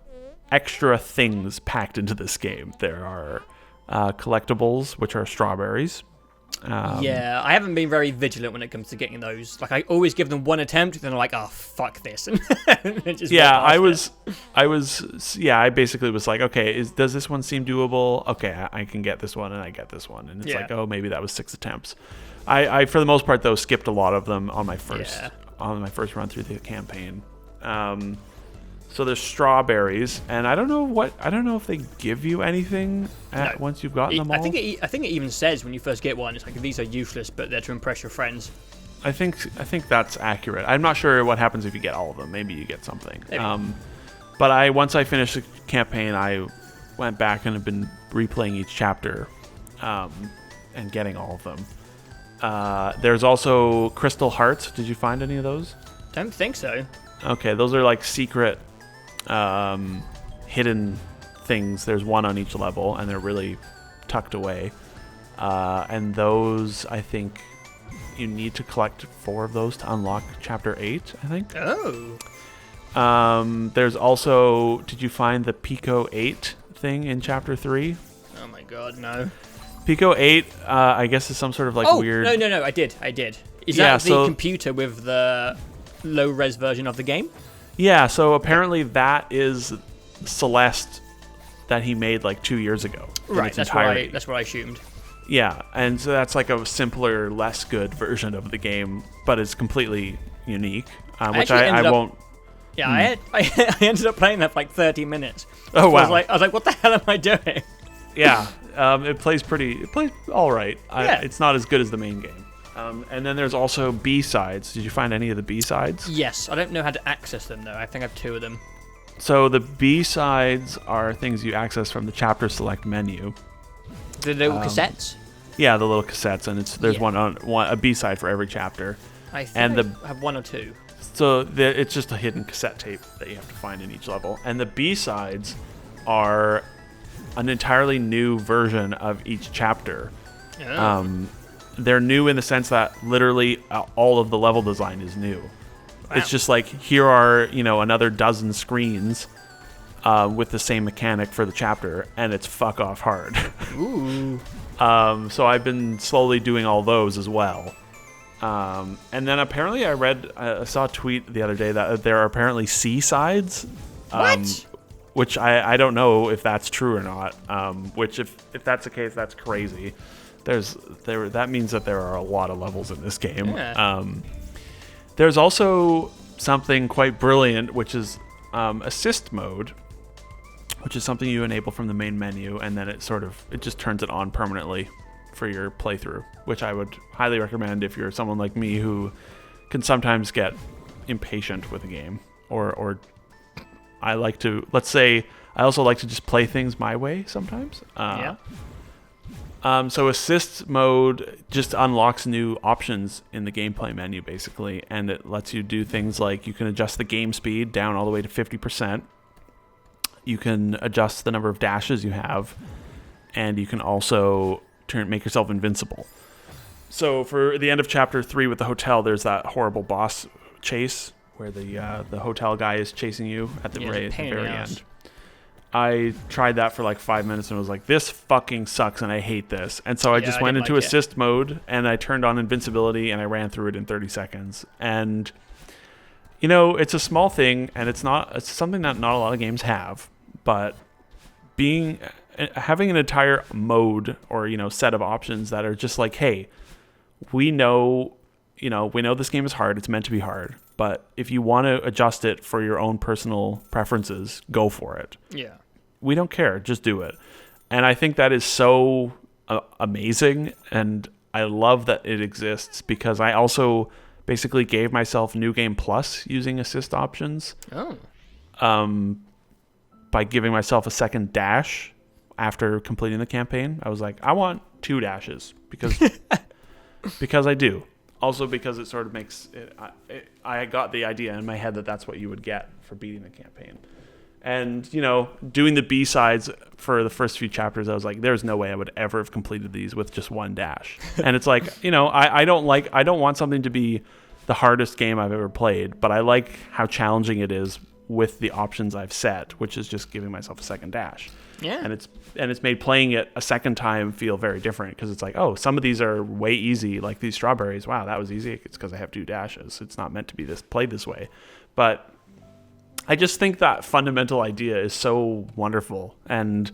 Speaker 2: extra things packed into this game. There are collectibles, which are strawberries.
Speaker 1: Yeah, I haven't been very vigilant when it comes to getting those. Like, I always give them one attempt, then I'm like, oh, fuck this. And just
Speaker 2: I basically was like, okay, does this one seem doable? Okay, I can get this one, and I get this one. And it's like, oh, maybe that was 6 attempts. I for the most part, though, skipped a lot of them on my first run through the campaign. So there's strawberries, and I don't know if they give you anything once you've gotten them all.
Speaker 1: I think it even says when you first get one, it's like, these are useless, but they're to impress your friends.
Speaker 2: I think that's accurate. I'm not sure what happens if you get all of them. Maybe you get something. But once I finished the campaign, I went back and have been replaying each chapter, and getting all of them. There's also crystal hearts. Did you find any of those?
Speaker 1: Don't think so.
Speaker 2: Okay, those are like secret, hidden things. There's one on each level, and they're really tucked away. And those, I think, you need to collect 4 of those to unlock Chapter 8, I think.
Speaker 1: Oh.
Speaker 2: There's also, did you find the Pico 8 thing in Chapter 3?
Speaker 1: Oh my god, no.
Speaker 2: Pico 8, I guess, is some sort of like weird...
Speaker 1: No, I did. Is that the computer with the low-res version of the game?
Speaker 2: Yeah, so apparently that is Celeste that he made like 2 years ago.
Speaker 1: Right, that's what I assumed.
Speaker 2: Yeah, and so that's like a simpler, less good version of the game, but it's completely unique, which I won't...
Speaker 1: Yeah, I ended up playing that for like 30 minutes.
Speaker 2: Oh, wow.
Speaker 1: I was like, what the hell am I doing?
Speaker 2: Yeah, it plays all right.
Speaker 1: Yeah.
Speaker 2: It's not as good as the main game. And then there's also B-sides. Did you find any of the B-sides?
Speaker 1: Yes, I don't know how to access them, though. I think I have 2 of them.
Speaker 2: So the B-sides are things you access from the chapter select menu.
Speaker 1: The little cassettes?
Speaker 2: Yeah, the little cassettes, and there's a B-side for every chapter.
Speaker 1: I think I have 1 or 2.
Speaker 2: So it's just a hidden cassette tape that you have to find in each level. And the B-sides are an entirely new version of each chapter.
Speaker 1: Oh.
Speaker 2: They're new in the sense that literally all of the level design is new. Wow. It's just like, here are, another dozen screens with the same mechanic for the chapter, and it's fuck off hard.
Speaker 1: Ooh.
Speaker 2: So I've been slowly doing all those as well. And then apparently I saw a tweet the other day that there are apparently C-sides.
Speaker 1: What?
Speaker 2: Which I don't know if that's true or not. Which if that's the case, that's crazy. That means that there are a lot of levels in this game.
Speaker 1: Yeah.
Speaker 2: There's also something quite brilliant, which is assist mode, which is something you enable from the main menu, and then it just turns it on permanently for your playthrough, which I would highly recommend if you're someone like me who can sometimes get impatient with a game, or I also like to just play things my way sometimes.
Speaker 1: Yeah.
Speaker 2: So assist mode just unlocks new options in the gameplay menu, basically, and it lets you do things like you can adjust the game speed down all the way to 50%. You can adjust the number of dashes you have, and you can also make yourself invincible. So for the end of Chapter 3 with the hotel, there's that horrible boss chase where the hotel guy is chasing you at the very end. I tried that for like 5 minutes and was like, this fucking sucks and I hate this. And so I just went into assist mode and I turned on invincibility and I ran through it in 30 seconds. And, it's a small thing and it's something that not a lot of games have. But having an entire mode or, set of options that are just like, hey, we know this game is hard. It's meant to be hard. But if you want to adjust it for your own personal preferences, go for it.
Speaker 1: Yeah.
Speaker 2: We don't care. Just do it. And I think that is so amazing. And I love that it exists because I also basically gave myself New Game Plus using assist options.
Speaker 1: Oh.
Speaker 2: By giving myself a second dash after completing the campaign. I was like, I want 2 dashes because because I do. Also because it sort of makes it, I got the idea in my head that that's what you would get for beating the campaign. And, you know, doing the B-sides for the first few chapters, I was like, there's no way I would ever have completed these with just one dash. And it's like, you know, I don't want something to be the hardest game I've ever played, but I like how challenging it is with the options I've set, which is just giving myself a second dash.
Speaker 1: Yeah.
Speaker 2: And it's made playing it a second time feel very different, because it's like, oh, some of these are way easy, like these strawberries. Wow, that was easy. It's because I have 2 dashes. It's not meant to be played this way. But I just think that fundamental idea is so wonderful, and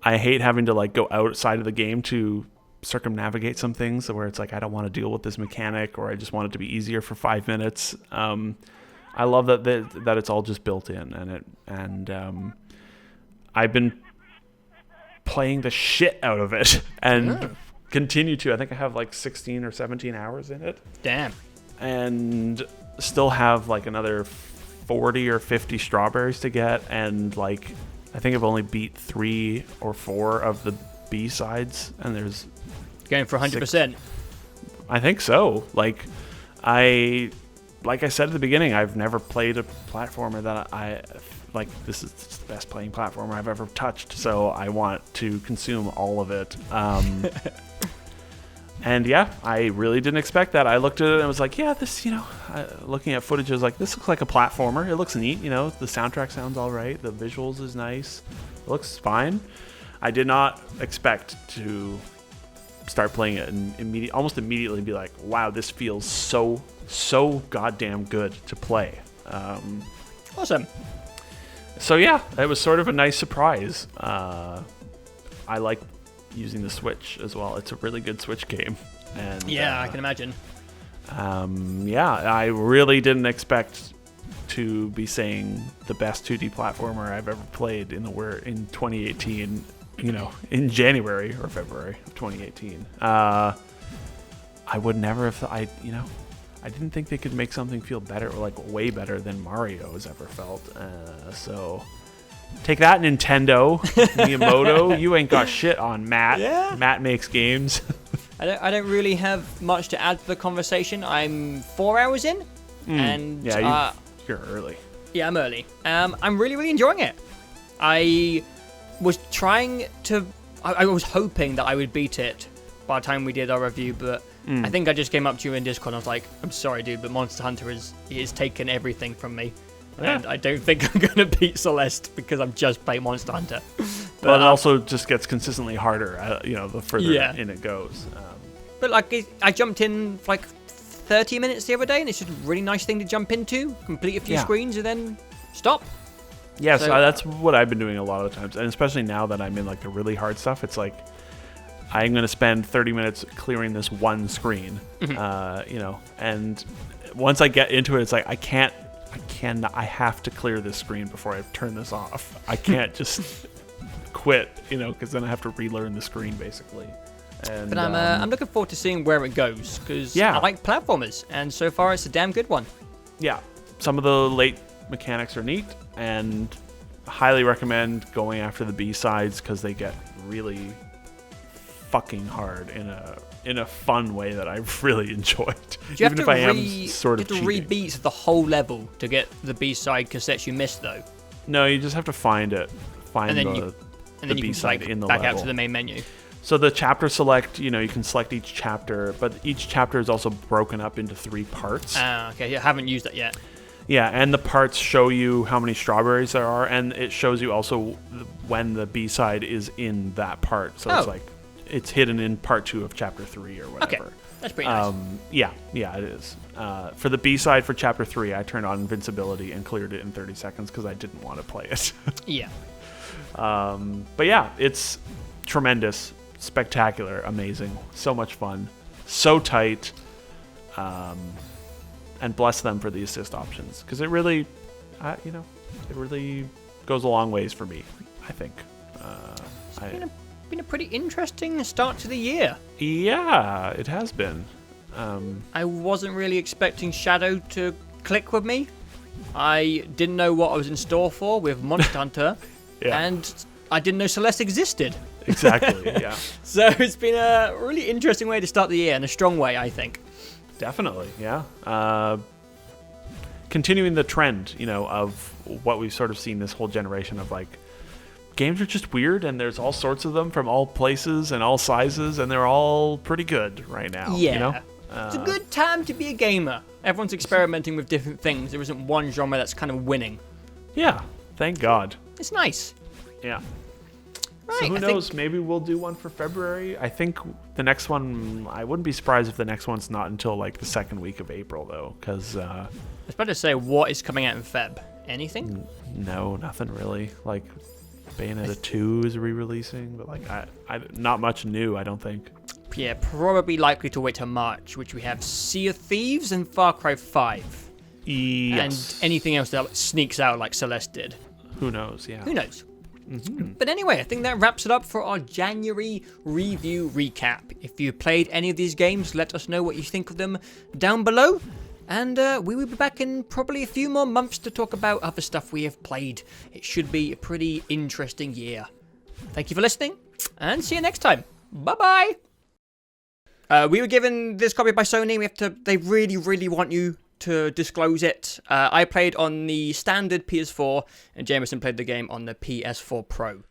Speaker 2: I hate having to like go outside of the game to circumnavigate some things where it's like, I don't want to deal with this mechanic, or I just want it to be easier for 5 minutes. I love that it's all just built in, and I've been playing the shit out of it and continue to. I think I have like 16 or 17 hours in it.
Speaker 1: Damn.
Speaker 2: And still have like another 40 or 50 strawberries to get, and like I think I've only beat 3 or 4 of the B-sides, and there's
Speaker 1: going for 100%.
Speaker 2: I think so. Like I said at the beginning, I've never played a platformer that I like. This is the best playing platformer I've ever touched, so I want to consume all of it. And yeah, I really didn't expect that. I looked at it and was like, yeah, this, you know, looking at footage, I was like, this looks like a platformer. It looks neat, you know, the soundtrack sounds all right. The visuals is nice. It looks fine. I did not expect to start playing it and almost immediately be like, wow, this feels so goddamn good to play.
Speaker 1: Awesome.
Speaker 2: So yeah, it was sort of a nice surprise. I like using the Switch as well. It's a really good Switch game. And
Speaker 1: yeah, I can imagine.
Speaker 2: Yeah, I really didn't expect to be saying the best 2D platformer I've ever played in 2018, you know, in January or February of 2018. I would never have, I didn't think they could make something feel better, or like way better than Mario has ever felt. So take that, Nintendo, Miyamoto. You ain't got shit on Matt.
Speaker 1: Yeah.
Speaker 2: Matt makes games.
Speaker 1: I don't really have much to add to the conversation. I'm 4 hours in, and
Speaker 2: yeah, you're early.
Speaker 1: Yeah, I'm early. I'm really enjoying it. I was trying to. I was hoping that I would beat it by the time we did our review, but I think I just came up to you in Discord and I was like, I'm sorry, dude, but Monster Hunter is taken everything from me.
Speaker 2: Yeah.
Speaker 1: And I don't think I'm going to beat Celeste because I'm just playing Monster Hunter.
Speaker 2: But it also just gets consistently harder, you know, the further in it goes.
Speaker 1: But like, I jumped in for like 30 minutes the other day, and it's just a really nice thing to jump into, complete a few screens, and then stop.
Speaker 2: Yeah, so that's what I've been doing a lot of the times. And especially now that I'm in like the really hard stuff, it's like, I'm going to spend 30 minutes clearing this one screen, you know, and once I get into it, it's like, I have to clear this screen before I turn this off. I can't just quit, you know, because then I have to relearn the screen basically. And,
Speaker 1: but I'm looking forward to seeing where it goes, because I like platformers, and so far it's a damn good one. Yeah.
Speaker 2: Some of the late mechanics are neat, and highly recommend going after the B-sides, because they get really fucking hard in a fun way that I've really enjoyed.
Speaker 1: Do you have to rebeat the whole level to get the B-side cassettes you missed, though?
Speaker 2: No, you just have to find it.
Speaker 1: And then
Speaker 2: the B-side in the level.
Speaker 1: Back out to the main menu.
Speaker 2: So the chapter select, you know, you can select each chapter, but each chapter is also broken up into 3 parts.
Speaker 1: Okay. I haven't used that yet.
Speaker 2: Yeah, and the parts show you how many strawberries there are, and it shows you also when the B-side is in that part. So it's like, it's hidden in part 2 of chapter 3 or whatever.
Speaker 1: Okay, that's pretty nice.
Speaker 2: Yeah, it is. For the B-side for chapter 3, I turned on invincibility and cleared it in 30 seconds because I didn't want to play it.
Speaker 1: Yeah.
Speaker 2: But yeah, it's tremendous, spectacular, amazing, so much fun, so tight, and bless them for the assist options, because it really, it really goes a long ways for me, I think.
Speaker 1: It's been a pretty interesting start to the year.
Speaker 2: Yeah, it has been.
Speaker 1: I wasn't really expecting Shadow to click with me. I didn't know what I was in store for with Monster Hunter, and I didn't know Celeste existed.
Speaker 2: Exactly, yeah.
Speaker 1: So it's been a really interesting way to start the year, and a strong way, I think.
Speaker 2: Definitely, yeah. continuing the trend, of what we've sort of seen this whole generation of like games are just weird, and there's all sorts of them from all places and all sizes, and they're all pretty good right now.
Speaker 1: Yeah. It's a good time to be a gamer. Everyone's experimenting with different things. There isn't one genre that's kind of winning.
Speaker 2: Yeah, thank God.
Speaker 1: It's nice.
Speaker 2: Yeah.
Speaker 1: Right,
Speaker 2: So who knows? Maybe we'll do one for February. I think the next one, I wouldn't be surprised if the next one's not until like the second week of April, though, because...
Speaker 1: I was about to say, what is coming out in Feb? Anything?
Speaker 2: No, nothing really. Like, Bayonetta 2 is re-releasing, but like, I not much new, I don't think.
Speaker 1: Yeah, probably likely to wait till March, which we have Sea of Thieves and Far Cry 5.
Speaker 2: Yes.
Speaker 1: And anything else that sneaks out like Celeste did.
Speaker 2: Who knows, yeah.
Speaker 1: Who knows?
Speaker 2: Mm-hmm.
Speaker 1: But anyway, I think that wraps it up for our January review recap. If you played any of these games, let us know what you think of them down below. And we will be back in probably a few more months to talk about other stuff we have played. It should be a pretty interesting year. Thank you for listening, and see you next time. Bye-bye! We were given this copy by Sony. They really, really want you to disclose it. I played on the standard PS4, and Jameson played the game on the PS4 Pro.